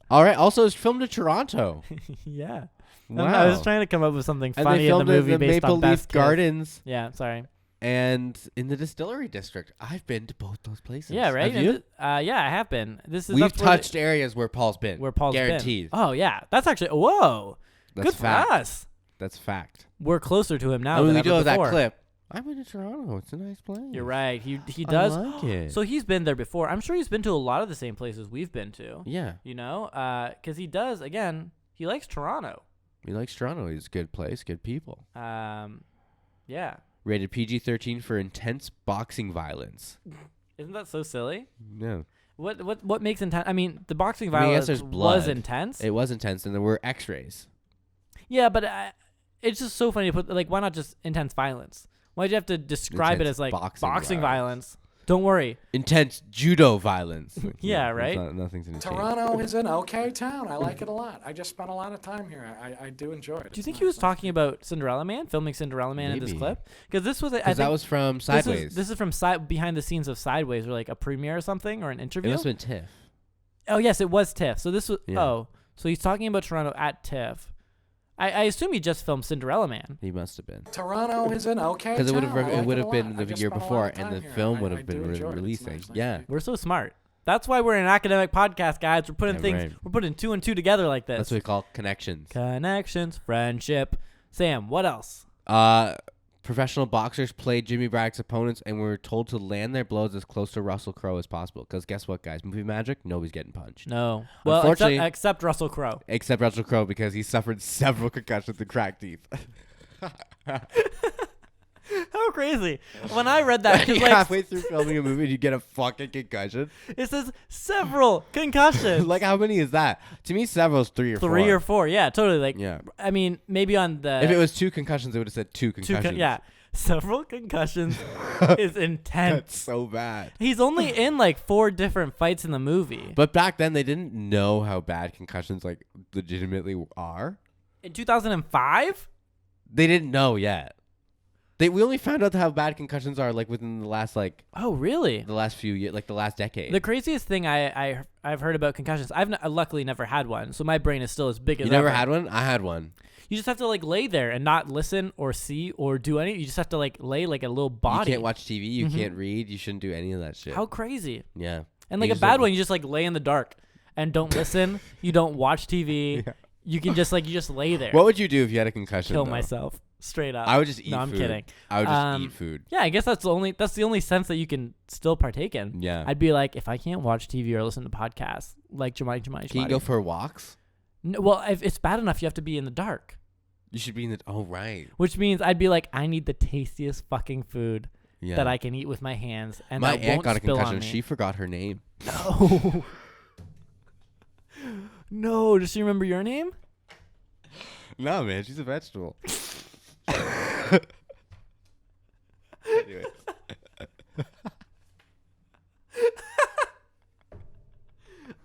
All right. Also, it's filmed in Toronto. Yeah. Wow. I was trying to come up with something And funny they in the filmed movie in the based Maple on Leaf Best Kiss. Gardens Yeah, sorry. and in the Distillery District. I've been to both those places. Yeah, right. Have you? Yeah, I have been. We've that's where touched areas where Paul's been. where Paul's Guaranteed. been. Oh yeah, that's actually whoa. That's Good fact. for us. That's fact. We're closer to him now. I mean, than we ever do have that before. clip. I've been to Toronto. It's a nice place. You're right. He I does. like it. So he's been there before. I'm sure he's been to a lot of the same places we've been to. Yeah. You know, because he does. Again, he likes Toronto. He likes Toronto. He's a good place, good people. Yeah. Rated PG-13 for intense boxing violence. Isn't that so silly? No. What makes intense? I mean, the boxing I mean, I violence guess there's blood. was intense. It was intense, and there were x-rays. Yeah, but it's just so funny to put, like, why not just intense violence? Why'd you have to describe it Intense as, like, boxing boxing violence. violence? Don't worry. Intense judo violence. Like, Yeah, no, right? Nothing's in Toronto is an okay town. I like it a lot. I just spent a lot of time here. I do enjoy it. Do you think he was talking about Cinderella Man, filming Cinderella Man in this Maybe. clip? Because this was, I Because that think was from this Sideways. is from behind the scenes of Sideways, or like a premiere or something, or an It interview. must have been TIFF. Oh yes, it was TIFF. So this was Yeah. so he's talking about Toronto at TIFF. I assume he just filmed Cinderella Man. He must have been. Toronto is an okay town. Because it I like would a have been lot. the I just year spent a lot before, of and time the here. film would I have do been enjoy it. It's releasing. nice, nice Yeah. to We're so smart. That's why we're an academic podcast, guys. We're putting Yeah, things. right. We're putting 2 and 2 together like this. That's what we call connections. Connections, friendship. Sam, what else? Professional boxers played Jimmy Braddock's opponents and were told to land their blows as close to Russell Crowe as possible. Because guess what, guys? Movie magic, nobody's getting punched. No. Well, Unfortunately- except Russell Crowe. Except Russell Crowe, because he suffered several concussions and cracked teeth. How crazy! When I read that, 'cause, like, Halfway through filming a movie, you get a fucking concussion. it says several concussions. Like, how many is that? To me, several is 3 or 4. 3 or 4. Yeah, totally. Like, Yeah. I mean, maybe on the If it was 2 concussions, it would have said 2 two concussions. yeah, several concussions is intense. That's so bad. He's only in like 4 different fights in the movie. But back then, they didn't know how bad concussions, like, legitimately are. In 2005? They didn't know yet. We only found out how bad concussions are, like, within the last, like, Oh, really? the last few years, like, the last decade. The craziest thing I've heard about concussions, I've luckily never had one, so my brain is still as big as You never ever. had one? I had one. You just have to like lay there and not listen or see or do anything. You just have to like lay like a little body. You can't watch TV. You can't read. You shouldn't do any of that shit. How crazy! Yeah. And like You a just bad have- one, you just like lay in the dark and don't listen. You don't watch TV. Yeah. You can just you just lay there. What would you do if you had a concussion? Kill though? myself straight up. I would just eat No, I'm food. kidding. I would just eat food. Yeah, I guess that's the only sense that you can still partake in. Yeah. I'd be like, if I can't watch TV or listen to podcasts, like Giamatti Giamatti Can you Giamatti. go for walks? No, well, if it's bad enough, you have to be in the dark. You should be in the... Oh, right. Which means I'd be like, I need the tastiest fucking food Yeah. that I can eat with my hands, and My that aunt won't got a spill on concussion. me. She forgot her name. No. No, does she remember your name? No, man. She's a vegetable. Anyways.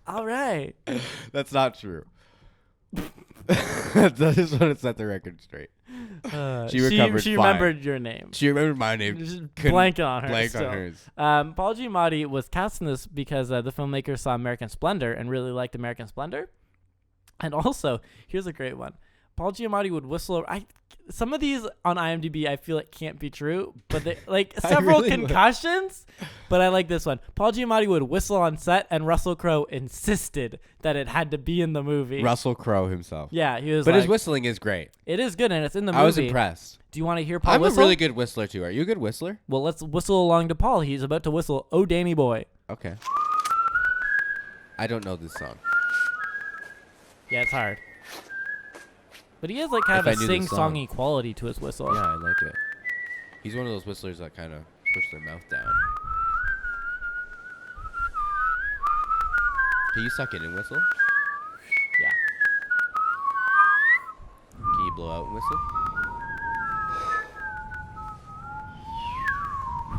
All right. That's not true. I just want to set the record straight. She recovered She fine. remembered your name. She remembered my name. Just Couldn't blank on her. blank still. on hers. Paul Giamatti was cast in this because the filmmaker saw American Splendor and really liked American Splendor. And also, here's a great one. Paul Giamatti would whistle. Some of these on IMDb I feel it can't be true, but they like several really would. concussions. But I like this one. Paul Giamatti would whistle on set, and Russell Crowe insisted that it had to be in the movie. Russell Crowe himself. Yeah, he was. But like, his whistling is great. it is good, and it's in the movie. I was impressed. Do you want to hear Paul I'm whistle? a really good whistler too. Are you a good whistler? Well, let's whistle along to Paul. He's about to whistle "Oh Danny Boy." Okay. I don't know this song. Yeah, it's hard. But he has like kind If of I a knew the song. sing-songy quality to his whistle. Yeah, I like it. He's one of those whistlers that kind of push their mouth down. Can you suck in and whistle? Yeah. Can you blow out and whistle?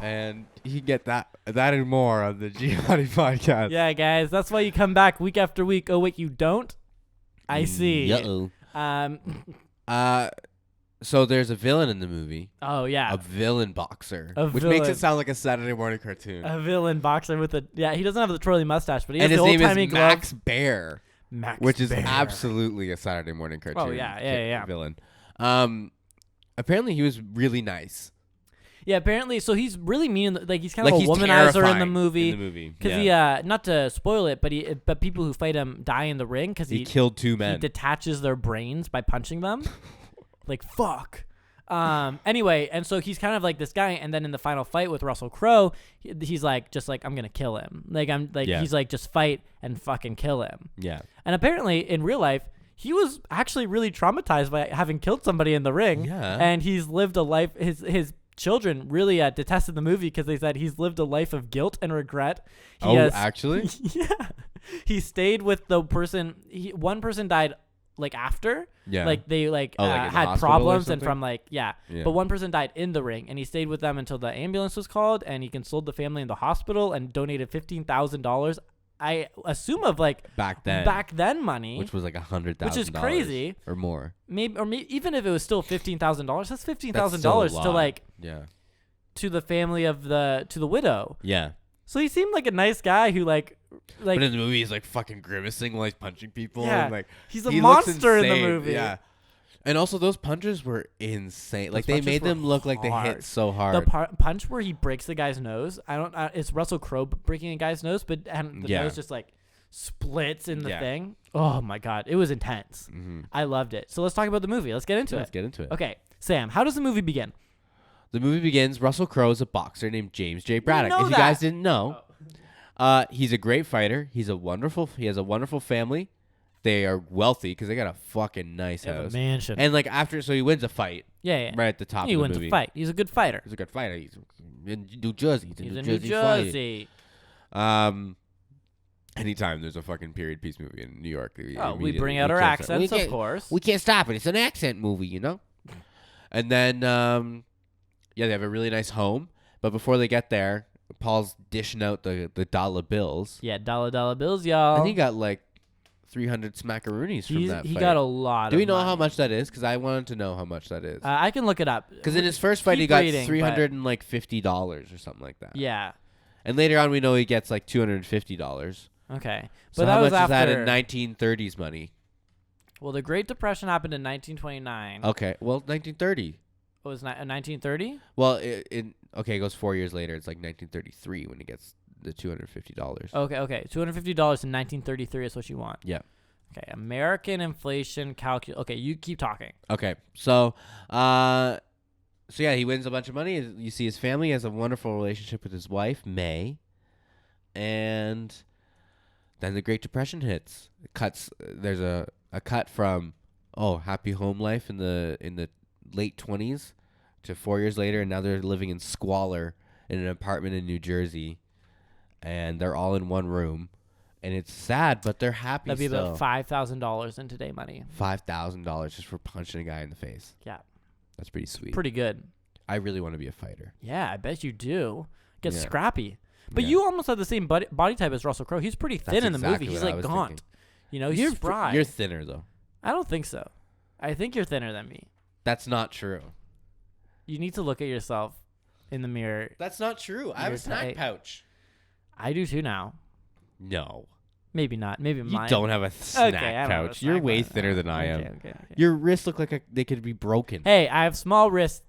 And you can get that and more on the Giamatti podcast. Yeah, guys, that's why you come back week after week. Oh wait, you don't? I see. Uh-oh. Um. So there's a villain in the movie. Oh yeah. A villain boxer. A which makes villain. it sound like a Saturday morning cartoon. A villain boxer with a He doesn't have the twirly mustache, but he has And his the name old-timey is Max gloves. Bear. Max Which is Bear. absolutely a Saturday morning cartoon. Oh, yeah. Villain. Apparently he was really nice. Yeah, apparently. So he's really mean. Like he's kind of Like a he's womanizer in the terrifying movie. In the movie, Because yeah. he, not to spoil it, but people who fight him die in the ring because he killed 2 he men. detaches their brains by punching them. Like fuck. Anyway, and so he's kind of like this guy, and then in the final fight with Russell Crowe, he's like, just like, I'm gonna kill him. Like Yeah. he's like, just fight and fucking kill him. Yeah. And apparently in real life, he was actually really traumatized by having killed somebody in the ring. Yeah. And he's lived a life. His children really detested the movie because they said he's lived a life of guilt and regret. He has- Actually? yeah. He stayed with the person. One person died like after. Yeah. Like they like, Oh, like in the had hospital or problems and something? from like Yeah. But one person died in the ring, and he stayed with them until the ambulance was called, and he consoled the family in the hospital and donated $15,000. I assume of like Back then money, which was like $100,000. Which is crazy. Or more. maybe even if it was still $15,000, that's $15,000 That's still a to lot. like Yeah. to the family of the widow. Yeah. So he seemed like a nice guy who like But in the movie, he's like fucking grimacing while he's punching people. Yeah, and, like he's a he looks monster in the insane. movie. Yeah. And also, those punches were insane. Like, Those they punches made were them look like they hard. hit so the hard. punch where he breaks the guy's nose. It's Russell Crowe breaking a guy's nose, but and the Yeah. nose just like splits in the Yeah. thing. Oh my god, it was intense. Mhm. I loved it. So let's talk about the movie. Let's get into Let's it. get into it. Okay, Sam, how does the movie begin? The movie begins. Russell Crowe is a boxer named James J. Braddock. know If you guys that. didn't know, he's a great fighter. He has a wonderful family. They are wealthy because they got a fucking nice They have a house. mansion. And like after, so he wins a fight Yeah. right at the top He of the wins movie. a fight. He's a good fighter. He's a good fighter. He's in New Jersey. He's a in New New Jersey. Jersey. Fighter. Anytime there's a fucking period piece movie in New York, Oh, we bring out our accents, of course. We can't stop it. It's an accent movie, you know. And then, they have a really nice home. But before they get there, Paul's dishing out the dollar bills. Yeah, dollar bills, y'all. And he got like 300 smackaroonies from that He fight. got a lot. Do of we know money. how much that is? Because I wanted to know how much that is. I can look it up. Because in his first fight, he Keep got reading, but- $350 or something like that. Yeah. And later on, we know he gets like $250. Okay. So But how that was much is that after. in 1930s money? Well, the Great Depression happened in 1929. Okay, well, 1930. It was 1930. Well, it goes 4 years later. It's like 1933 when he gets the $250. Okay. $250 in 1933 is what you want. Yeah. Okay. American inflation calculate. Okay, you keep talking. Okay, so he wins a bunch of money. You see his family has a wonderful relationship with his wife, May, and then the Great Depression hits. There's a cut from happy home life in the late 20s to 4 years later, and now they're living in squalor in an apartment in New Jersey, and they're all in one room, and it's sad, but they're happy. That'd be still. about $5,000 in today money. $5,000 just for punching a guy in the face. Yeah. That's pretty sweet. Pretty good. I really want to be a fighter. Yeah, I bet you do. Get Yeah. scrappy. But Yeah. you almost have the same body type as Russell Crowe. He's pretty thin That's in the exactly movie. He's what I like was gaunt. thinking. You know, he's spry. You're thinner though. I don't think so. I think you're thinner than me. That's not true. You need to look at yourself in the mirror. That's not true. I have You're a snack tight. pouch. I do too now. No. Maybe not. Maybe You mine. don't have a snack I don't have a pouch. You're snack way pouch. thinner than I am. Okay. Your wrists look like they could be broken. Hey, I have small wrists.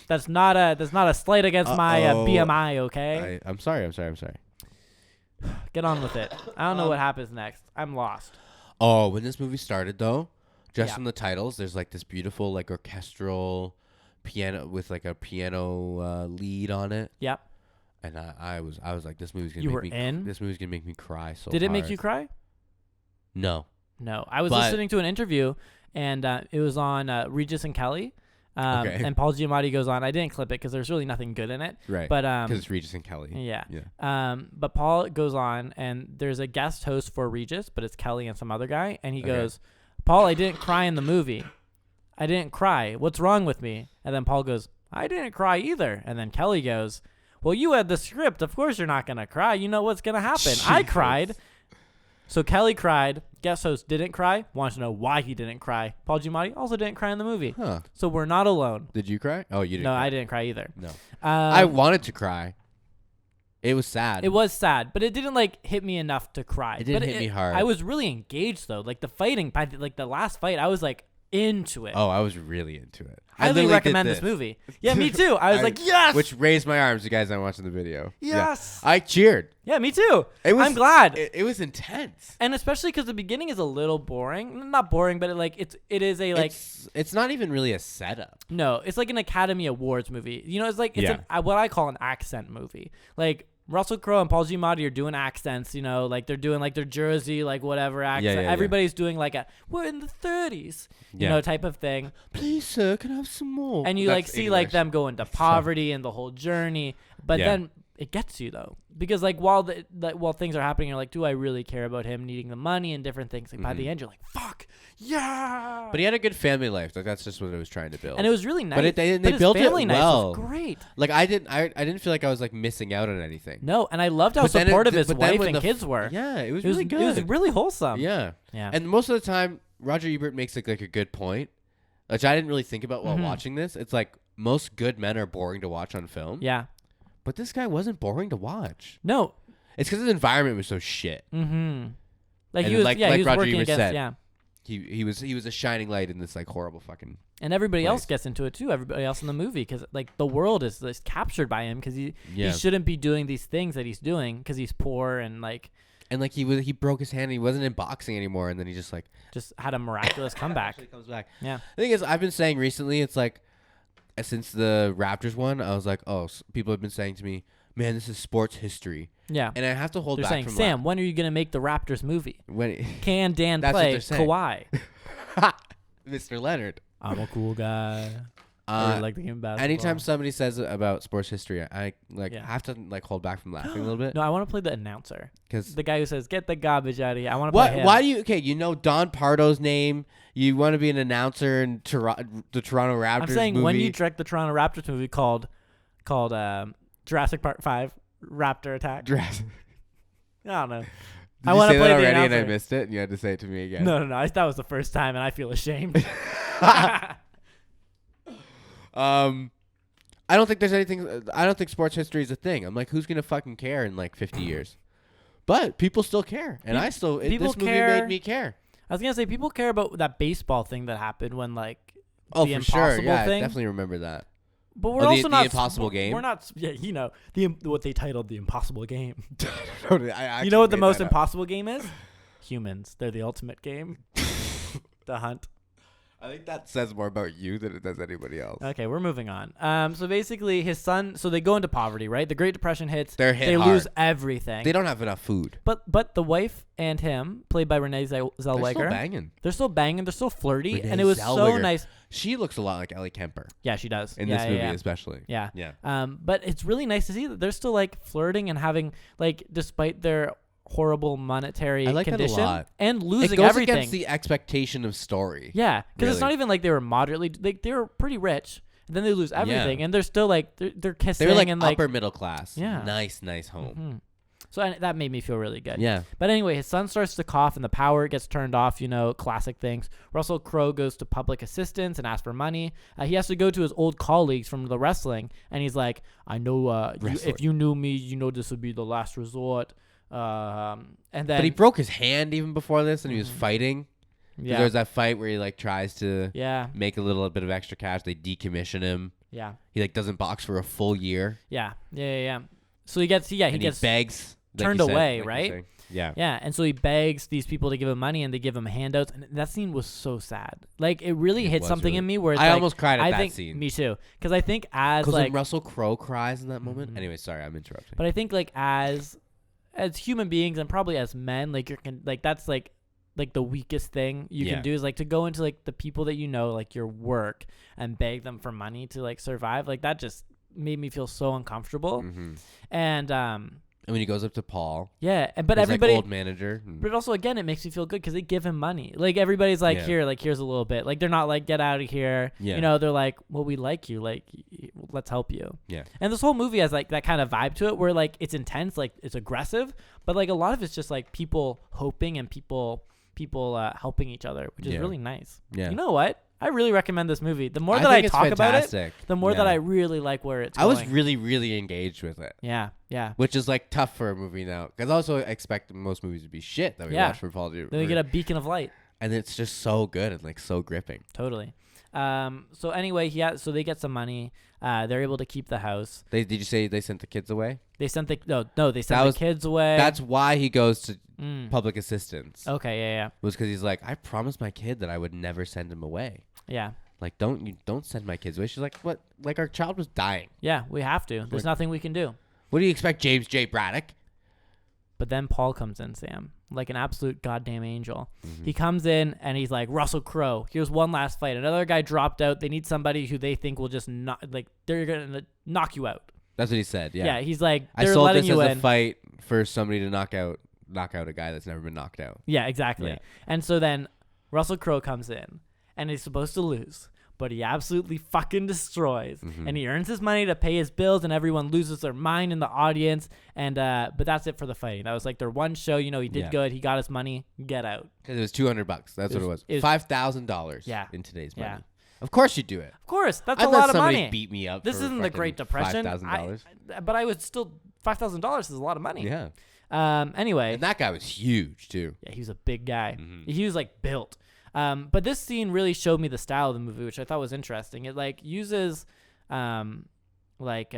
That's not a slight against my BMI. Okay. I'm sorry. Get on with it. I don't know what happens next. I'm lost. Oh, when this movie started though, just Yeah. from the titles, there's like this beautiful like orchestral piano with like a piano lead on it, Yep. and I was like, this movie's gonna You make were me in? this movie's gonna make me cry so Did it make hard. you cry? No. No. I was But- listening to an interview, and it was on Regis and Kelly. Okay. And Paul Giamatti goes on. I didn't clip it because there's really nothing good in it. Right. But Because it's Regis and Kelly. yeah. But Paul goes on, and there's a guest host for Regis, but it's Kelly and some other guy, and he Okay. goes, "Paul, I didn't cry in the movie. I didn't cry. What's wrong with me?" And then Paul goes, "I didn't cry either." And then Kelly goes, "Well, you had the script. Of course you're not gonna cry. You know what's gonna happen." I Jesus. cried. So Kelly cried. Guest host didn't cry. Wants to know why he didn't cry. Paul Giamatti also didn't cry in the movie. Huh. So we're not alone. Did you cry? Oh, you didn't. No, cry. I didn't cry either. No. I Um, wanted to cry. It was sad. It was sad, but it didn't like hit me enough to cry. It didn't But hit me hard. I was really engaged though. Like the fighting, by like the last fight, I was like into it. Oh, I was really into it. I Highly literally did recommend this movie. Yeah, me too. I was like, yes. Which raised my arms. You guys aren't watching the video. Yes. Yeah. I cheered. Yeah, me too. It was, I'm glad. It was intense. And especially because the beginning is a little boring. Not boring, but it is a like It's not even really a setup. no, it's like an Academy Awards movie. You know, it's like it's what I call an accent movie. Like Russell Crowe and Paul Giamatti are doing accents, you know, like they're doing like their Jersey, like whatever accent. yeah. Everybody's doing like we're in the 30s, you know, type of thing. Please, sir, can I have some more? And you like see like them go into poverty and the whole journey, but Yeah. then it gets you though, because like while things are happening, you're like, do I really care about him needing the money and different things? Like by the end, you're like, fuck yeah. But he had a good family life. Like that's just what it was trying to build. And it was really nice. But they his built it family nice well. was great. Like I didn't feel like I was like missing out on anything. No, and I loved how But then supportive his but then wife when and the kids were. Yeah, it was It was really good. It was really wholesome. Yeah. Yeah. And most of the time, Roger Ebert makes like a good point, which I didn't really think about while Mhm. watching this. It's like most good men are boring to watch on film. Yeah. But this guy wasn't boring to watch. No. It's because his environment was so shit. Mm-hmm. Like And he was, like he was Roger working Ebert against, said, yeah. He was a shining light in this like horrible fucking. And everybody else place. gets into it too. Everybody else in the movie, because like the world is captured by him, because he Yeah. shouldn't be doing these things that he's doing because he's poor and like And like he broke his hand. And he wasn't in boxing anymore, and then he just like just had a miraculous comeback. actually comes back. Yeah. The thing is, I've been saying recently, it's like since the Raptors won, I was like, oh, people have been saying to me, man, this is sports history, Yeah. and I have to hold They're back saying, from Sam, when are you gonna make the Raptors movie? when Can Dan That's what play they're saying. Kawhi? Mr. Leonard. I'm a cool guy. I really like the game of basketball. Anytime somebody says about sports history, I like Yeah. have to like hold back from laughing a little bit No, I want to play the announcer. because The guy who says, "Get the garbage out of here." I want to play what? him. Why do you? Okay, you know Don Pardo's name. You want to be an announcer in the Toronto Raptors. I'm saying movie. when you direct the Toronto Raptors movie called Jurassic Park 5 Raptor Attack. Jurassic. I don't know. Did I you want say to play that the already and I announcer. missed it, and you had to say it to me again. No. That was the first time, and I feel ashamed. I don't think there's anything. I don't think sports history is a thing. I'm like, who's gonna fucking care in like 50 years? But people still care, and I still. people This movie care. made me care. I was gonna say people care about that baseball thing that happened when like Oh, the for sure. impossible Yeah, I thing. definitely remember that. But we're Oh, the- also the not impossible game? We're not. Yeah, you know what they titled the impossible game. I You know what the actually most made that up. impossible game is? Humans. They're the ultimate game. The hunt. I think that says more about you than it does anybody else. Okay, we're moving on. So basically, his son. So they go into poverty, right? The Great Depression hits. They're hit They lose hard. everything. They don't have enough food. But the wife and him, played by Renee They're Zellweger, still banging. They're still banging. They're still flirty, Renee and it was so Zellweger. nice. She looks a lot like Ellie Kemper Yeah, she does in Yeah, this yeah, movie, yeah. especially. Yeah. Yeah. But it's really nice to see that they're still like flirting and having like, despite their horrible monetary I like that a condition lot. and It losing goes everything. against the expectation of story. Yeah, because it's Really. not even like they were moderately. Like they were pretty rich, and then they lose everything, and they're still like they're kissing They were like and like. upper middle class. Yeah. Nice home. Mhm. So and that made me feel really good. Yeah. But anyway, his son starts to cough and the power gets turned off, you know, classic things. Russell Crowe goes to public assistance and asks for money. He has to go to his old colleagues from the wrestling, and he's like, I know if you knew me, you know this would be the last resort. And then But he broke his hand even before this, and he was fighting. 'Cause yeah, There's that fight where he like tries to yeah, make a little bit of extra cash. They decommission him. yeah, He like doesn't box for a full year. yeah, yeah, yeah, yeah. So he gets he And gets begs. like turned you said, away, like you're right? saying. Yeah. Yeah, and so he begs these people to give him money, and they give him handouts. And that scene was so sad. Like it really hit was something really- in me where it's I like, almost cried at I that think, scene. Me too, because I think as Because like, when Russell Crowe cries in that moment. Anyway, sorry, I'm interrupting. but I think like as human beings and probably as men, like that's like the weakest thing you Yeah. can do is like to go into like the people that you know, like your work, and beg them for money to like survive. Like that just made me feel so uncomfortable. And And when he goes up to Paul, yeah, but his, everybody. like, old manager. But also, again, it makes me feel good because they give him money. Like everybody's like, Yeah. here, like here's a little bit. Like they're not like, get out of here. Yeah. You know, they're like, well, we like you. Like, let's help you. Yeah. And this whole movie has like that kind of vibe to it, where like it's intense, like it's aggressive, but like a lot of it's just like people hoping and people helping each other, which is Yeah. really nice. Yeah. You know what? I really recommend this movie. The more I that I think it's talk about it, fantastic. the more Yeah. that I really like where it's I going. was really, really engaged with it. Yeah. Yeah. Which is like tough for a movie now, because I also expect most movies to be shit that we Yeah. watch for Paul. Then we get a beacon of light. and it's just so good and like so gripping. Totally. So anyway, so they get some money. They're able to keep the house. Did you say they sent the kids away? They sent they sent That the was- kids away. That's why he goes to Mm. public assistance. Okay, yeah, Was because he's like, I promised my kid that I would never send him away. yeah. Like, don't send my kids away. She's like, what? Like, our child was dying. Yeah, we have to. There's nothing we can do. What do you expect, James J. Braddock? But then Paul comes in, Sam, like an absolute goddamn angel. Mm-hmm. He comes in and he's like, Russell Crowe, here's one last fight. Another guy dropped out. They need somebody who they think will just not, like, they're going to knock you out. That's what he said. Yeah. Yeah, he's like, I they're sold letting this you as in. a fight for somebody to knock out a guy that's never been knocked out. Yeah, exactly. Yeah. And so then Russell Crowe comes in and he's supposed to lose, but he absolutely fucking destroys. Mm-hmm. And he earns his money to pay his bills, and everyone loses their mind in the audience. And but that's it for the fighting. That was like their one show. You know, he did Yeah. good. He got his money. Get out. Because it was $200. That's what it was. it was- $5,000. Yeah. In today's Yeah. money. Of course you do it. Of course, that's I'd a let lot of somebody money. beat me up. This for isn't the fucking Great Depression. $5,000. But I would still $5,000 is a lot of money. Yeah. Anyway, And that guy was huge too. yeah, he was a big guy. Mm-hmm. He was like built. But this scene really showed me the style of the movie, which I thought was interesting. It like uses like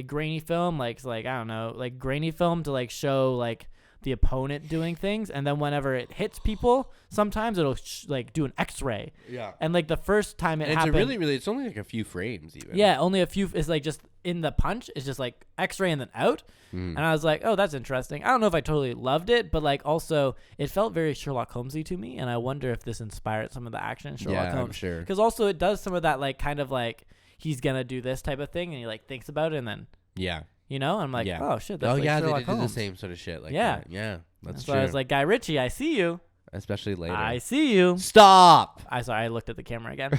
grainy film, like I don't know, like grainy film to like show like the opponent doing things, and then whenever it hits people, sometimes it'll like do an X-ray. Yeah. And like the first time it And it's happened, a really, really. It's only like a few frames even. yeah, only a few. It's like just in the punch. It's just like X-ray and then out. Mm. And I was like, oh, that's interesting. I don't know if I totally loved it, but like also it felt very Sherlock Holmesy to me, and I wonder if this inspired some of the action in Sherlock Yeah, Holmes. I'm sure. Because also it does some of that like kind of like he's gonna do this type of thing, and he like thinks about it, and then Yeah. you know, I'm like, Yeah. oh shit, that's Oh like yeah, Sherlock they did the Holmes. same sort of shit. Like Yeah. that. Yeah. That's So true. I was like, Guy Ritchie, I see you. Especially later. I see you. Stop. I looked at the camera again.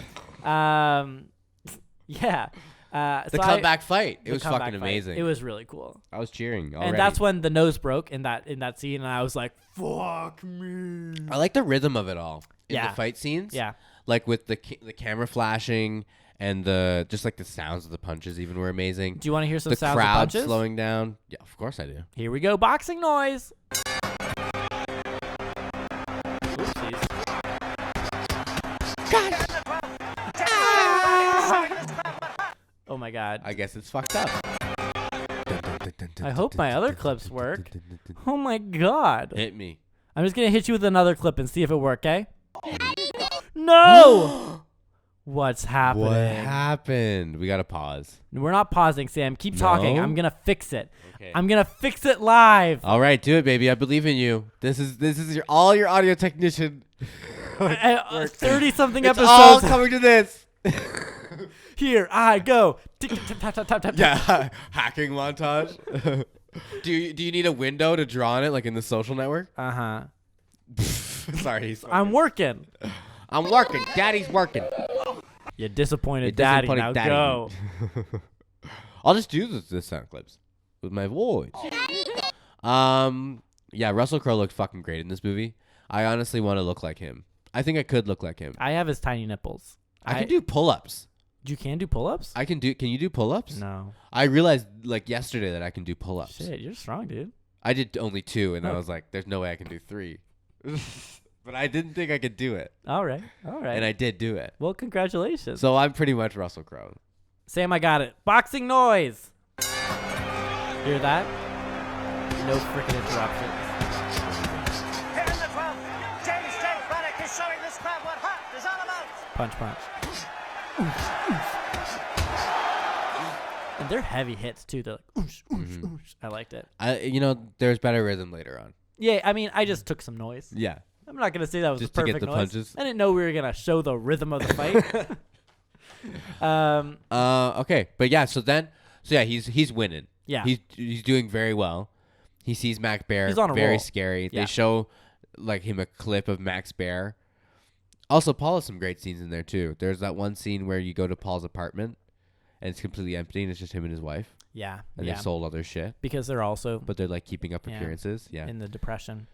Yeah. The comeback fight. It was comeback fucking fight. amazing. It was really cool. I was cheering already. And that's when the nose broke in that scene, and I was like, fuck me. I like the rhythm of it all. In Yeah. the fight scenes. Yeah. Like with the camera flashing and the just like the sounds of the punches even were amazing. Do you want to hear some The sounds of crowd punches? slowing down. Yeah, of course I do. Here we go, boxing noise. Oh my god. I guess it's fucked up. I hope my other clips work. Oh my god. Hit me. I'm just going to hit you with another clip and see if it works, okay? No! What's happening? What happened? We gotta pause. We're not pausing, Sam. Keep talking. No? I'm going to fix it. Okay. I'm going to fix it live. All right, do it, baby. I believe in you. This is all your audio technician. 30-something It's all episodes. coming to this. Here I go. Tick, tap, tap, tap, tap, tap. Yeah, hacking montage. Do you need a window to draw on it, like in the Social Network? Uh-huh. Sorry, I'm working. I'm working. Daddy's working. You disappointed You daddy. disappointed Now daddy. go. I'll just do the sound clips with my voice. Yeah, Russell Crowe looked fucking great in this movie. I honestly want to look like him. I think I could look like him. I have his tiny nipples. I can do pull-ups. You can do pull-ups? Can you do pull-ups? No. I realized like yesterday that I can do pull-ups. Shit, you're strong, dude. I did only 2, and I Oh. was like, "There's no way I can do 3." But I didn't think I could do it, All right. and I did do it. Well, congratulations. So I'm pretty much Russell Crowe. Sam, I got it. Boxing noise. Hear that? No freaking interruptions. Here in the 12th, James J. Braddock is showing this crowd what heart is all about. Punch, punch. And they're heavy hits too. They're like, oosh, oosh, oosh. I liked it. There's better rhythm later on. Yeah, I mean, I just took some noise. Yeah. I'm not gonna say that was Just the to get perfect the noise. punches. I didn't know we were gonna show the rhythm of the fight. Okay, but yeah. So he's winning. Yeah. He's doing very well. He sees Max Bear. He's on a very roll. scary. Yeah. They show like him a clip of Max Bear. Also, Paul has some great scenes in there too. There's that one scene where you go to Paul's apartment, and it's completely empty, and it's just him and his wife, Yeah, and yeah. they sold all their shit, Because they're also but they're like keeping up Yeah. appearances. Yeah. in the depression.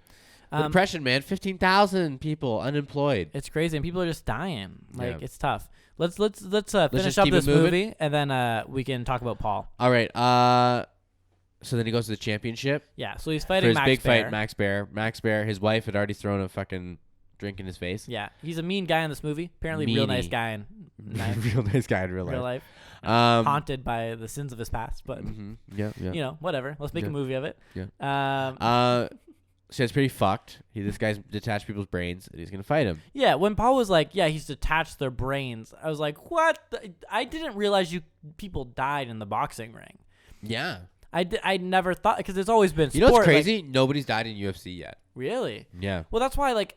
The depression, man. 15,000 people unemployed. It's crazy, and people are just dying. Like Yeah. it's tough. Let's finish just up keep it this moving. movie, and then we can talk about Paul. All right. So then he goes to the championship Yeah, so he's for fighting his Max big Bear. fight. Max Bear. His wife had already thrown a fucking drink in his face. Yeah, he's a mean guy in this movie. Apparently, real nice Meanie. guy in Real nice guy in real real life. life. Haunted by the sins of his past, but Yeah. whatever. Let's make Yeah. a movie of it. Yeah. So it's pretty fucked. This guy's detached people's brains, and he's gonna fight him. Yeah, when Paul was like, "Yeah, he's detached their brains," I was like, "What? I didn't realize people died in the boxing ring. Yeah. I never thought because it's always been. You know what's sport, like- crazy? Nobody's died in UFC yet. really? Yeah. Well, that's why like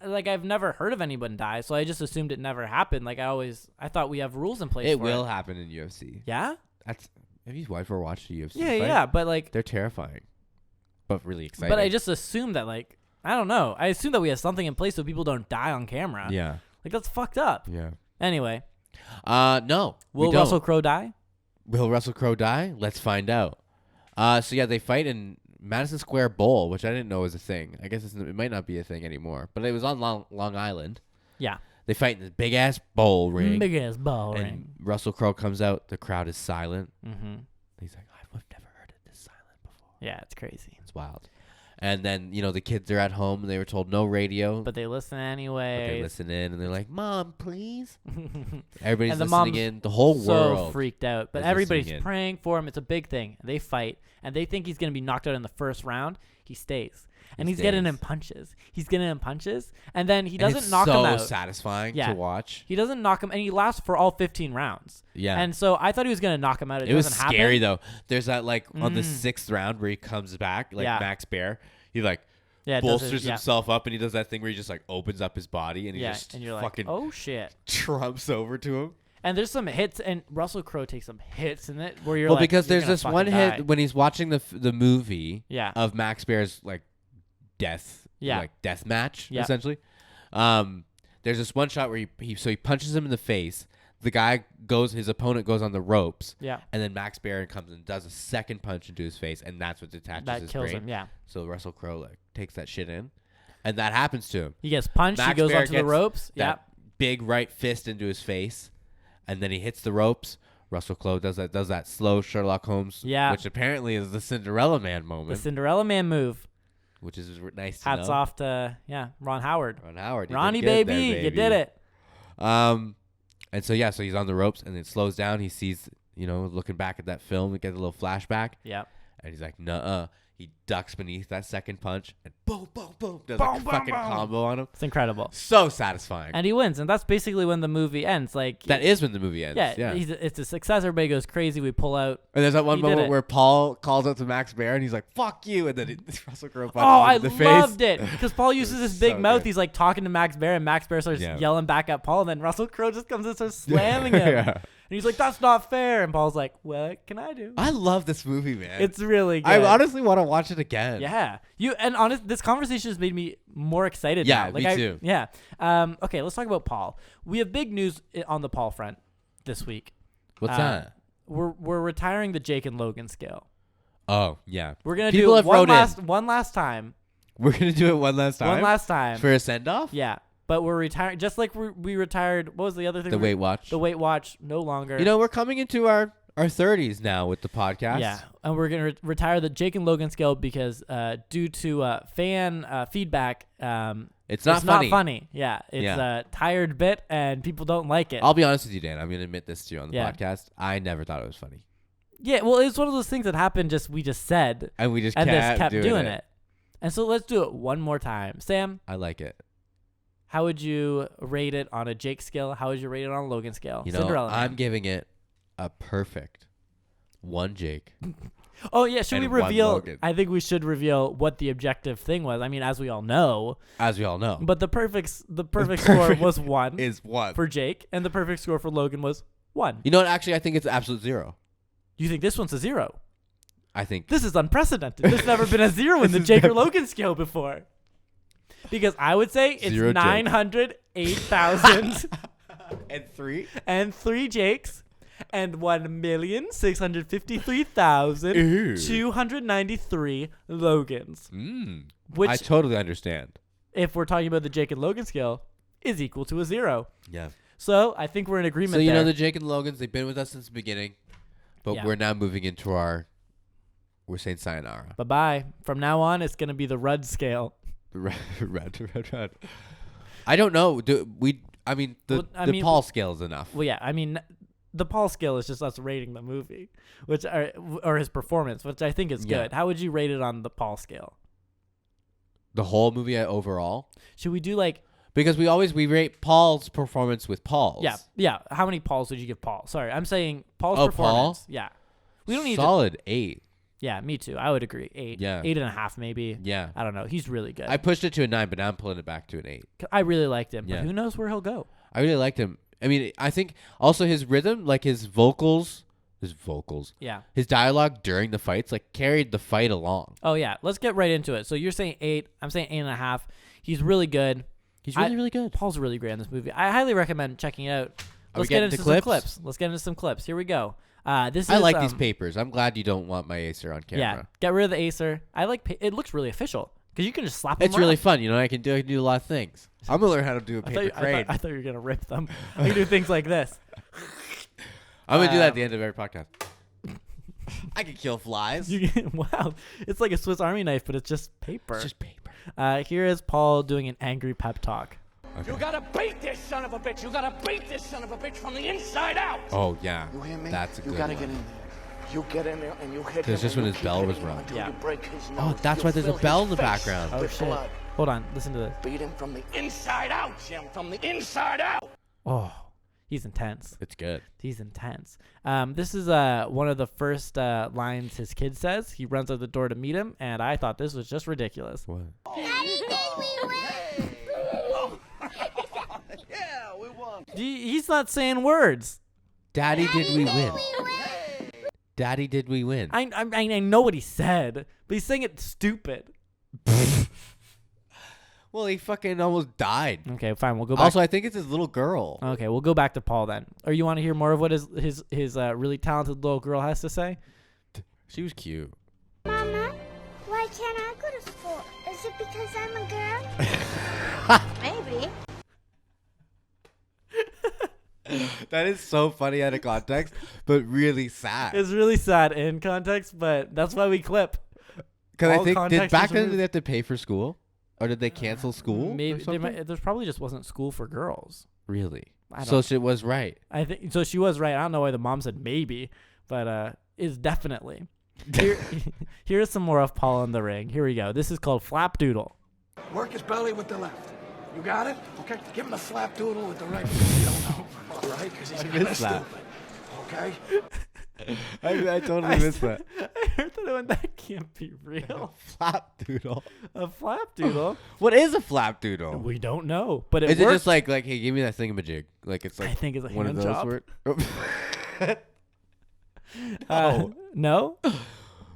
I've never heard of anyone die, so I just assumed it never happened. Like I thought we have rules in place. It for will happen in UFC. Yeah. Have you ever watched a UFC Yeah, fight? yeah, but like, They're terrifying, but really exciting. but I just assumed that like I don't know. I assume that we have something in place so people don't die on camera. Yeah. Like that's fucked up. Yeah. Anyway, No. we will don't. Russell Crowe die? Will Russell Crowe die? Let's find out. So yeah, they fight in Madison Square Bowl, which I didn't know was a thing. I guess it might not be a thing anymore, but it was on Long Island. Yeah. They fight in this big ass bowl ring. Big ass ball and ring. Russell Crowe comes out. The crowd is silent. Mm-hmm. He's like, I've never heard it this silent before. Yeah, it's crazy. It's wild. And then the kids are at home and they were told no radio, But they listen but anyway. they listen in and they're like, "Mom, please." Everybody's And the listening mom's in. The whole so world. freaked out. But is everybody's listening in. praying for him. It's a big thing. They fight, and they think he's going to be knocked out in the first round. He stays. And he's getting stays. him punches. He's getting him punches, and then he And doesn't it's knock so him out. satisfying Yeah. to watch. He doesn't knock him, and he lasts for all 15 rounds. Yeah. And so I thought he was going to knock him out. It was doesn't happen. scary though. There's that on the 6th round where he comes back, like Yeah. Max Bear. He Yeah, it does bolsters it, yeah. himself up and he does that thing where he just opens up his body and he Yeah, just and you're like, fucking oh shit. trumps over to him. And there's some hits, and Russell Crowe takes some hits in it where you're Well, like, because you're there's gonna this one fucking hit die. when he's watching the movie Yeah. of Max Bear's death, Yeah. death match Yeah. essentially. There's this one shot where he punches him in the face. The guy his opponent goes on the ropes. Yeah. And then Max Bear comes and does a second punch into his face, and that's what detaches That his kills brain. him, yeah. So Russell Crowe takes that shit in, and that happens to him. He gets punched. Max he goes Bear onto the gets ropes. that Yeah. big right fist into his face, and then he hits the ropes. Russell Crowe does that slow Sherlock Holmes, Yeah. which apparently is the Cinderella Man The moment, Cinderella Man move. which is nice to Hats know. off to Ron Howard. Ron Howard, you did Ronnie, good baby, there, you did it. And so so he's on the ropes, and it slows down. He sees, looking back at that film, we get a little flashback, Yep. and he's like, "Nuh-uh." He ducks beneath that second punch, and boom, boom, boom, does Boom, a boom, fucking boom. combo on him. It's incredible. So satisfying. And he wins, and that's basically when the movie ends. Like That is when the movie ends. yeah, Yeah. it's a success. Everybody goes crazy. We pull out. And there's that one He did moment it. where Paul calls out to Max Bear, and he's like, "Fuck you!" And then Russell Crowe punches Oh, him I in the face. loved it because Paul uses his big so mouth. good. He's like talking to Max Bear, and Max Bear starts Yeah. yelling back at Paul, and then Russell Crowe just comes and starts slamming him. Yeah. And he's like, "That's not fair." And Paul's like, "What can I do?" I love this movie, man. It's really good. I honestly want to watch it again. Yeah. This conversation has made me more excited Yeah, now. me too. Yeah. Okay, let's talk about Paul. We have big news on the Paul front this week. What's that? We're retiring the Jake and Logan scale. Oh, yeah. We're gonna People do have one wrote in. last time. We're gonna do it one last time. One last time. for a send off. Yeah. But we're retiring just like we retired. What was the other thing? The Weight Watch. The Weight Watch no longer. We're coming into our our 30s now with the podcast. Yeah, and we're gonna retire the Jake and Logan scale because due to fan feedback, It's not funny. Yeah, it's a tired bit and people don't like it. I'll be honest with you, Dan. I'm gonna admit this to you on the Yeah. podcast. I never thought it was funny, Yeah, well, it's one of those things that happened. We just said, and we just and kept, kept doing it. And so let's do it one more time. Sam, I like it. how would you rate it on a Jake scale? How would you rate it on a Logan scale? You know, Cinderella. I'm Man. giving it a perfect 1 Jake. Oh yeah, should we and 1 reveal? Logan. I think we should reveal what the objective thing was. I mean, as we all know, As we all know, but the perfect score was 1 is 1 for Jake, and the perfect score for Logan was 1. You know what? Actually, I think it's absolute 0. You think this one's a 0? I think This is unprecedented. There's never been a 0 in the This is Jake or never- Logan scale before. Because I would say it's 0 Jake. 908,000 and 3. and 3 Jakes and Ooh. 1,653,293 Logans. Which, I totally understand. if we're talking about the Jake and Logan scale, is equal to a 0. Yeah. So I think we're in agreement So you there. know the Jake and Logans, they've been with us since the beginning, but Yeah. we're now moving into we're saying sayonara. Bye-bye. From now on, it's going to be the Rudd scale. Red. I don't know. The Paul scale is enough. Well, yeah, I mean, the Paul scale is just us rating the movie, or his performance, which I think is Yeah. good. How would you rate it on the Paul scale? The whole movie overall, Should we do like, because we rate Paul's performance with Paul's. yeah? How many Pauls would you give Paul? Sorry, I'm saying Paul's Oh, performance. Paul? Yeah, we don't need to. solid 8. Yeah, me too. I would agree. 8. Yeah. 8.5 maybe. Yeah. I don't know. He's really good. I pushed it to a 9, but now I'm pulling it back to an 8. I really liked him, Yeah. but who knows where he'll go? I really liked him. I mean, I think also his rhythm, like his vocals, Yeah. his dialogue during the fights, like carried the fight along. Oh yeah. Let's get right into it. So you're saying 8. I'm saying 8.5. He's really good. He's really, really good. Paul's really great in this movie. I highly recommend checking it out. Are we Let's get getting into to some clips? clips. Let's get into some clips. Here we go. This is I like these papers. I'm glad you don't want my Acer on camera. Yeah, get rid of the Acer. I like it. Looks really official because you can just slap them. It's really fun. You know, I can do a lot of things. I'm going to learn how to do a paper crane. I thought you were gonna rip them. I can do things like this. I'm going to do that at the end of every podcast. I can kill flies. Wow, it's like a Swiss Army knife, but it's just paper. It's just paper. Here is Paul doing an angry pep talk. You gotta beat this son of a bitch. You gotta beat this son of a bitch from the inside out. Oh, yeah. You hear me? That's a You good gotta one. get in there. You get in there and you hit him. It's just and when you his bell keep was hitting him rung. until Yeah. you break his Oh, nose. that's You'll why there's a fill bell his in the face background. Oh with shit! blood. Hold on, listen to this. Beat him from the Inside out, Jim. From the inside out. Oh, he's intense. It's good. He's intense. This is one of the first lines his kid says. He runs out the door to meet him, and I thought this was just ridiculous. What? Daddy, did we win? Yeah, we won. He's not saying words. Daddy, did we win? We win. Daddy, did we win? I know what he said, but he's saying it stupid. Well, he fucking almost died. Okay, fine. We'll go back. Also, I think it's his little girl. Okay, we'll go back to Paul then. Or you want to hear more of what his really talented little girl has to say? She was cute. Mama, why can't I go to school? Is it because I'm a girl? Maybe. That is so funny out of context, but really sad. It's really sad in context, but that's why we clip. Because I all think context back is then removed. did they have to pay for school, or did they cancel school? Maybe or they something? there's probably just wasn't school for girls. Really. I So don't- she was right. I think so. She was right. I don't know why the mom said maybe, but is definitely. Here, here's some more of Paul in the ring. Here we go. This is called Flapdoodle. Work his belly with the left. You got it? Okay. Give him the flap doodle with the right. You don't know. All right? Because he's kind of missed that. stupid. Okay? I totally missed that. I heard that one. That can't be real. Flapdoodle. A flapdoodle? What is a flapdoodle? We don't know, but it Is it worked. just like hey, give me that thingamajig? Like it's like I think it's a one of hand those job. word. No?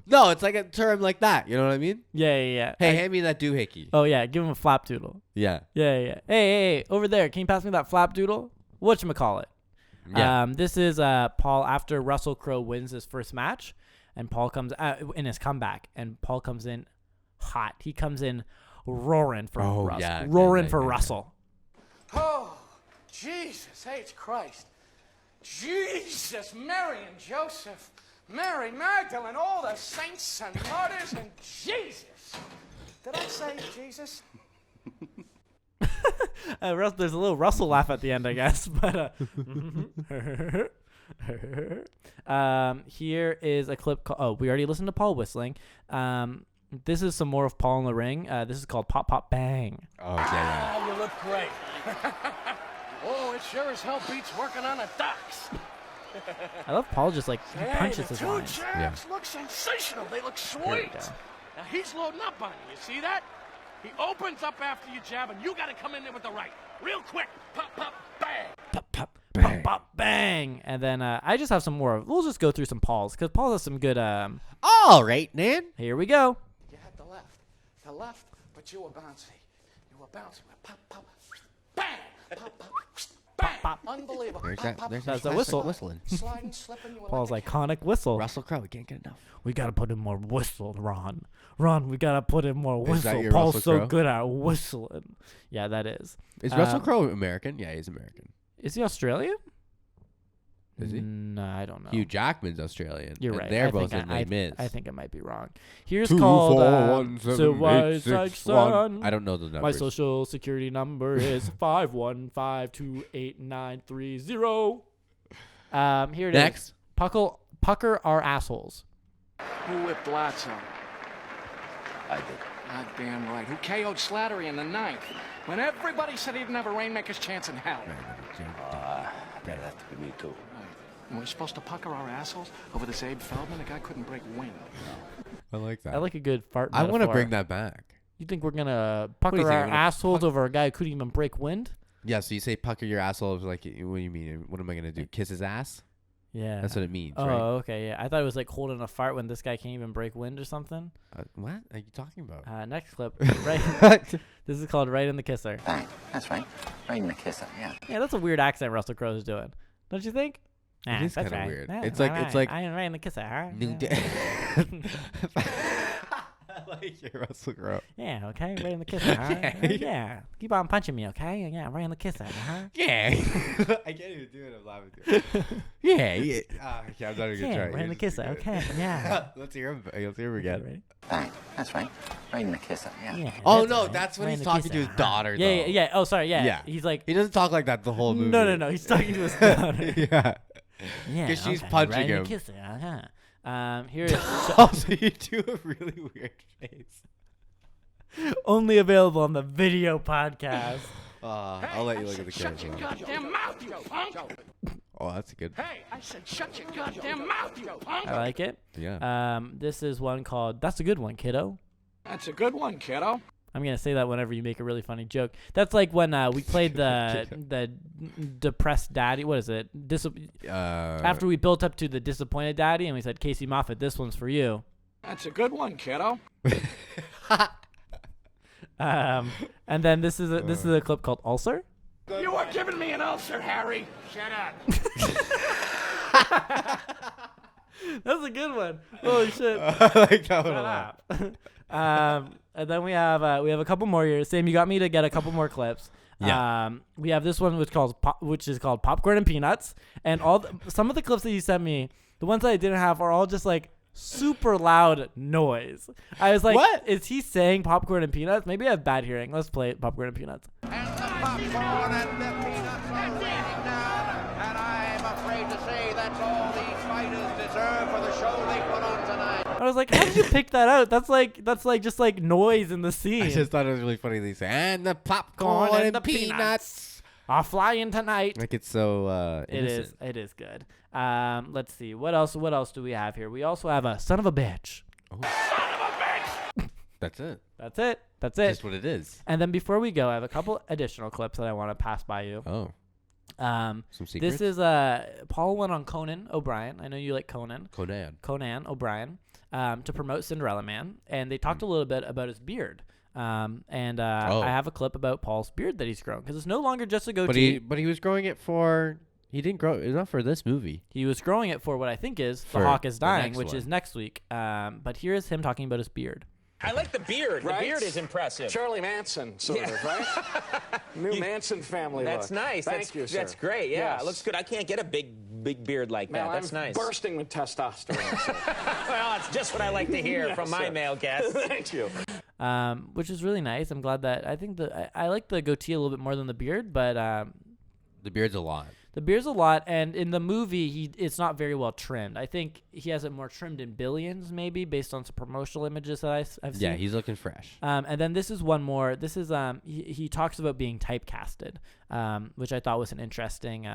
No, it's like a term like that. You know what I mean? Yeah. Hey, hand me that doohickey. Oh yeah, give him a flapdoodle. Yeah. Yeah. Hey, over there. Can you pass me that flapdoodle? Whatchamacallit? Yeah. This is Paul after Russell Crowe wins his first match, and Paul comes in his comeback, and Paul comes in hot. He comes in roaring for Oh, Russell. yeah, roaring yeah, for yeah. Russell. Oh, Jesus H. Christ. Jesus, Mary and Joseph, Mary Magdalene, all the saints and martyrs, and Jesus. Did I say Jesus? There's a little Russell laugh at the end, I guess. But here is a clip. We already listened to Paul whistling. This is some more of Paul in the Ring. This is called Pop Pop Bang. Oh, yeah. Oh, you look great. Oh, it sure as hell beats working on the docks. I love Paul just like he punches the his two lines. jabs look sensational. They look Here we sweet. go. Now he's loading up on you. You see that? He opens up after you jab, and you got to come in there with the right. Real quick. Pop, pop, bang. Pop pop bang. Pop pop bang. And then I just have some more. We'll just go through some Pauls because Paul has some good. All right, Nan. Here we go. You had the left, but you were bouncy. Pop, pop, bang. Pop, pop, bang. Pop. Unbelievable. There's Pop, that. pop, There's That's that a whistle. Whistling. sliding, slipping. You were Paul's like iconic whistle. Russell Crowe. We can't get enough. We gotta put in more whistle, Ron. Ron, we gotta put in more Is that whistle. your Paul's Russell so Crowe? good at whistling. Yeah, that is. Is Russell Crowe American? Yeah, he's American. Is he Australian? Is he? No, I don't know. Hugh Jackman's Australian. You're and right. They're I both think in I, Les Mis. I think I might be wrong. Here's 2, called 4, 1, 7, So 8, Why 6, Such 1. Son. I don't know the numbers. My social security number is 515289330. Here it is. Next. Pucker our assholes. Who whipped Lotso? I did. God damn right. Who KO'd Slattery in the ninth? When everybody said he didn't have a Rainmaker's chance in hell. That has to be me too. And we're supposed to pucker our assholes over this Abe Feldman? The guy couldn't break wind. I like that. I like a good fart I want to metaphor. bring that back. You think we're gonna do pucker you think? our I'm gonna assholes over a guy who couldn't even break wind? Yeah, so you say pucker your asshole. Like, what do you mean? What am I going to do? Kiss his ass? Yeah. That's what it means, Oh, right? okay. Yeah, I thought it was like holding a fart when this guy can't even break wind or something. What are you talking about? Next clip. Right. This is called Right in the Kisser. Bang. That's right. Right in the kisser, yeah. Yeah, that's a weird accent Russell Crowe is doing. Don't you think? It is that's kind of right. weird. Yeah, It's all like I am right in the kisser, huh? New Yeah. I like your Russell Crowe. Yeah, okay, right in the kisser, huh? Yeah. Yeah. Keep on punching me, okay? Yeah, right in the kisser, huh? Yeah. I can't even do it. I'm laughing too. Yeah. Yeah. Okay, I'm not even gonna Yeah, try. right in the Yours is kisser, too good. okay, yeah. Let's hear him. Let's hear him again. Ready? Bang. That's right. Right in the kisser, yeah. Yeah. Oh that's no, right. that's when Right he's in the talking kisser, to his huh? daughter. Yeah, though. yeah, yeah. Oh, sorry, yeah. Yeah. He's like, He doesn't talk like that the whole movie. no. He's talking to his daughter. Yeah. Yeah, 'Cause she's okay, punching right in him. the kisser, here is Also, you do a really weird face. only available on the video podcast. I'll let you look at the Shut your camera. goddamn mouth, you punk! Oh, that's a good. Hey, I said shut your goddamn mouth, you punk! I like it. Yeah. This is one called That's a Good One, Kiddo. That's a good one, kiddo. I'm gonna say that whenever you make a really funny joke. That's like when we played the depressed daddy. What is it? After we built up to the disappointed daddy, and we said, Casey Moffat, this one's for you. That's a good one, kiddo. And then this is a clip called Ulcer. You are giving me an ulcer, Harry. Shut up. That's a good one. Holy shit. I like that one a lot. And then we have a couple more here. Sam, you got me to get a couple more clips. Yeah. We have this one which is called Popcorn and Peanuts, and some of the clips that you sent me, the ones that I didn't have, are all just like super loud noise. I was like, What? Is he saying popcorn and peanuts? Maybe I have bad hearing. Let's play it, popcorn and peanuts. And the popcorn and the peanuts are raining down. And I'm afraid to say that's all these fighters deserve for the show they put on tonight. I was like, how did you pick that out? That's like just like noise in the scene. I just thought it was really funny. They say, and the popcorn and the peanuts are flying tonight. Like it's so innocent. It is good. Let's see. What else do we have here? We also have a son of a bitch. Oh. That's it. That's it. Just what it is. And then before we go, I have a couple additional clips that I want to pass by you. Oh. Some secrets? This is Paul went on Conan O'Brien. I know you like Conan. Conan O'Brien to promote Cinderella Man, and they talked a little bit about his beard. I have a clip about Paul's beard that he's grown because it's no longer just a goatee. But he was growing it for. He didn't grow it not for this movie. He was growing it for what I think is The Hawk is Dying, which is next week. But here is him talking about his beard. I like the beard. Right? The beard is impressive. Charlie Manson, sort of, right? New Manson family That's look. nice. Thank you, sir. That's great. Yeah, Yes. it looks good. I can't get a big big beard like that. Now, That's I'm nice. bursting with testosterone. sir. Well, it's just what I like to hear Yes, from my sir. male guests. Thank you. Which is really nice. I'm glad that I think I like the goatee a little bit more than the beard, but The beard's a lot. the beard's a lot, and in the movie, it's not very well trimmed. I think he has it more trimmed in Billions, maybe, based on some promotional images that I've seen. Yeah, he's looking fresh. And then this is one more. This is he talks about being typecasted, which I thought was an interesting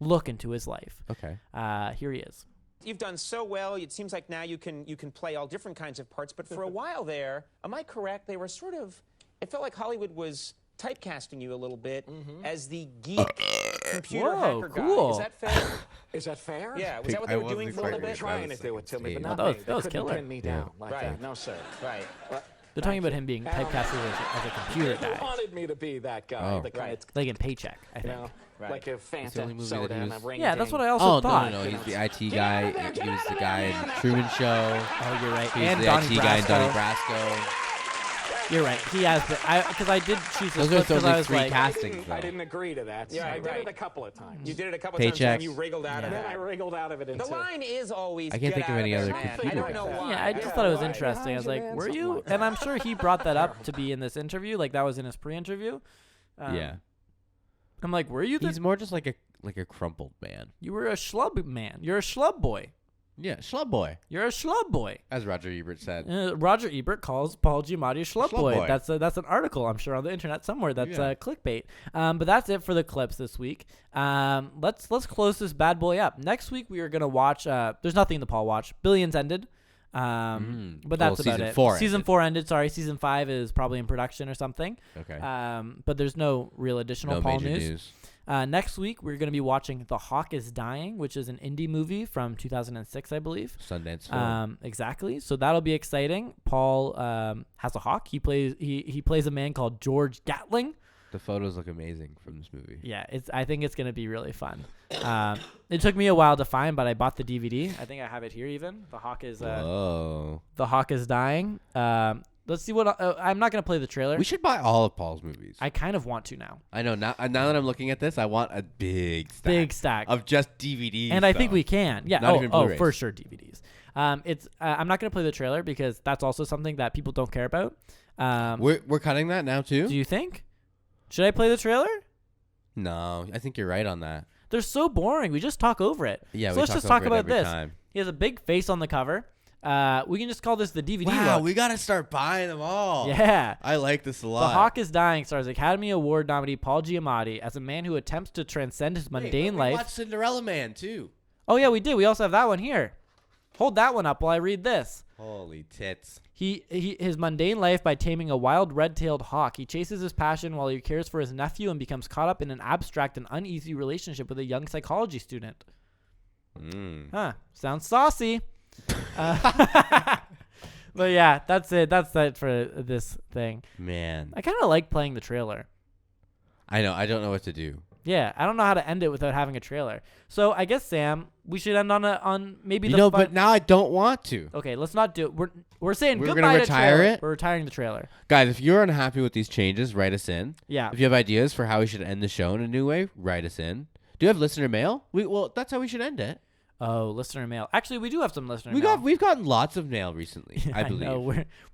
look into his life. Okay. Here he is. You've done so well. It seems like now you can play all different kinds of parts. But for a while there, am I correct? They were sort of. It felt like Hollywood was typecasting you a little bit as the geek computer Whoa, hacker cool. guy. Is that fair? Is that fair? Yeah. Was that what they were doing for a little bit? Trying to do it to me, but No, not that was- me. that was They couldn't killer. pin me down like Right. that. No, sir. Right. They're talking about him being typecasted as a computer They guy, wanted me to be that guy. Oh. The kind Right. like in Paycheck, I you think. know, Right. like a the only Fanta movie soda that he and a was- ring Yeah, that's ding. what I also Oh, thought. no. He's the IT guy. He was the guy in Truman Show. Oh, you're right. He's And the Donnie IT guy in Donnie Brasco. Brasco. You're right. He has the because I did choose this Those are because only I was 3 like, castings, though. I didn't agree to that. Yeah, I did right. it a couple of times. You did it a couple times Paychecks. and you wriggled out of And then it. I wriggled out of it into The line is always. I can't "Get think of out any there, other man." I computer don't know guy. why. yeah, I just thought it was right. interesting. I was like, Behind you, were man, you? something like And I'm sure he brought that up to be in this interview. Like that was in his pre-interview. Yeah. I'm like, were you? He's more just like a crumpled man. You were a schlub man. You're a schlub boy. Yeah, schlub boy, You're a schlub boy. as Roger Ebert said. Roger Ebert calls Paul Giamatti a schlub boy. boy. That's an article I'm sure on the internet somewhere. That's Yeah. clickbait. But that's it for the clips this week. Let's close this bad boy up. Next week we are gonna watch. There's nothing to Paul watch. Billions ended. But Well, that's about season it. 4 Season ended. 4 ended. Sorry, season 5 is probably in production or something. Okay. But there's no real additional No Paul major news. news. Next week we're gonna be watching The Hawk is Dying, which is an indie movie from 2006, I believe. Sundance Film. Exactly. So that'll be exciting. Paul has a hawk. He plays a man called George Gatling. The photos look amazing from this movie. Yeah, I think it's gonna be really fun. It took me a while to find, but I bought the DVD. I think I have it here. Even The Hawk is Whoa. The Hawk is Dying. Let's see what I'm not gonna play the trailer. We should buy all of Paul's movies. I kind of want to now. I know. Now that I'm looking at this, I want a big stack. Of just DVDs. And I think we can. Yeah. Not even Oh, Blu-rays. for sure DVDs. I'm not gonna play the trailer because that's also something that people don't care about. We're cutting that now too? Do you think? Should I play the trailer? No, I think you're right on that. They're so boring. We just talk over it. Yeah, So we let's talk just talk over it about every this. time. He has a big face on the cover. We can just call this the DVD Wow, look. we gotta start buying them all. Yeah. I like this a The lot. Hawk is Dying stars Academy Award nominee Paul Giamatti as a man who attempts to transcend his mundane We life. watched Cinderella Man too. Oh yeah, we did. We also have that one here. Hold that one up while I read this. Holy tits. His mundane life by taming a wild red-tailed hawk. He chases his passion while he cares for his nephew and becomes caught up in an abstract and uneasy relationship with a young psychology student. Huh. Sounds saucy. But yeah, that's it. That's it for this thing. Man. I kind of like playing the trailer. I know. I don't know what to do. Yeah, I don't know how to end it without having a trailer. So I guess Sam, we should end on maybe You the know, fun- but now I don't want to. Okay, let's not do it. We're saying We're goodbye gonna to retire trailer. it? We're retiring the trailer. Guys, if you're unhappy with these changes, write us in. Yeah. If you have ideas for how we should end the show in a new way, write us in. Do you have listener mail? Well, that's how we should end it. Oh, listener mail. Actually, we do have some listener mail. We've gotten lots of mail recently. I believe. know.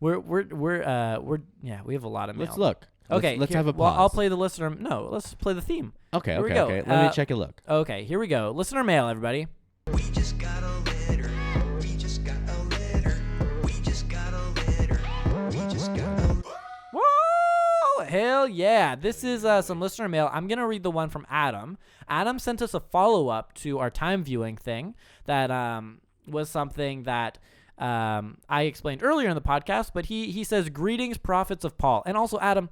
We're yeah. We have a lot of mail. Let's look. Okay, let's here- have a pause. Well, I'll play the listener. No, let's play the theme. Okay, Here we okay, go. okay. Let me check a look. Okay, here we go. Listener mail, everybody. We just got a letter. We just got a letter. We just got a letter. We just got a Whoa! Hell yeah! This is some listener mail. I'm gonna read the one from Adam. Adam sent us a follow-up to our time viewing thing that was something that I explained earlier in the podcast. But he says, "Greetings, prophets of Paul," and also Adam.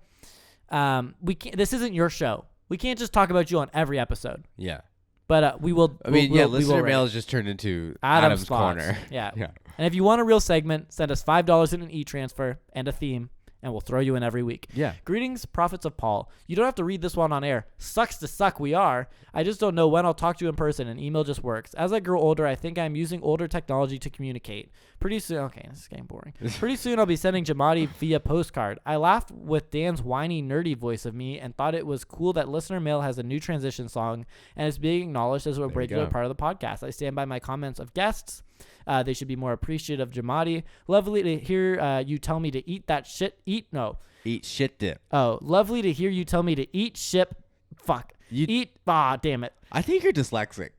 We can't. This isn't your show. We can't just talk about you on every episode. Yeah. But we will. I mean, we listener will mail rate. has just turned into Adam's Adam's thoughts. corner. Yeah. Yeah. And if you want a real segment, send us $5 in an e-transfer and a theme, and we'll throw you in every week. Yeah. Greetings, prophets of Paul. You don't have to read this one on air. Sucks to suck, we are. I just don't know when I'll talk to you in person, and email just works. As I grow older, I think I'm using older technology to communicate. Pretty soon, okay, this is getting boring. Pretty soon I'll be sending Giamatti via postcard. I laughed with Dan's whiny, nerdy voice of me and thought it was cool that Listener Mail has a new transition song and is being acknowledged as a regular part of the podcast. I stand by my comments of guests. They should be more appreciative of Giamatti. Lovely to hear you tell me to eat that shit. Eat shit dip. Oh, lovely to hear you tell me to eat ship. Fuck. Damn it. I think you're dyslexic.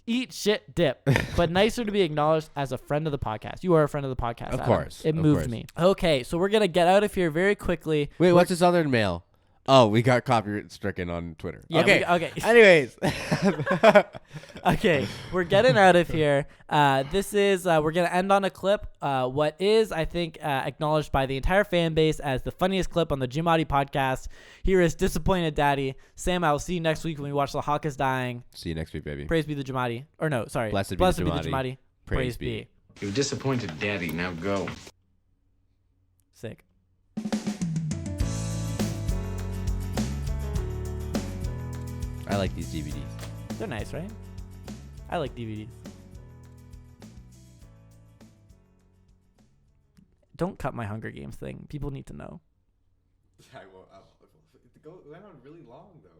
Eat shit dip. But nicer to be acknowledged as a friend of the podcast. You are a friend of the podcast. Of Adam. course. It moved me. Okay, so we're going to get out of here very quickly. Wait, what's this other mail? Oh, we got copyright stricken on Twitter. Yeah, okay. Anyways. Okay, we're getting out of here. This is, we're going to end on a clip. What is, I think, acknowledged by the entire fan base as the funniest clip on the Giamatti podcast. Here is Disappointed Daddy. Sam, I will see you next week when we watch The Hawk is Dying. See you next week, baby. Praise be the Giamatti. Or no, sorry. Blessed be the Giamatti. Praise be. You're disappointed, Daddy. Now go. Sick. I like these DVDs. They're nice, right? I like DVDs. Don't cut my Hunger Games thing. People need to know. It went on really long, though.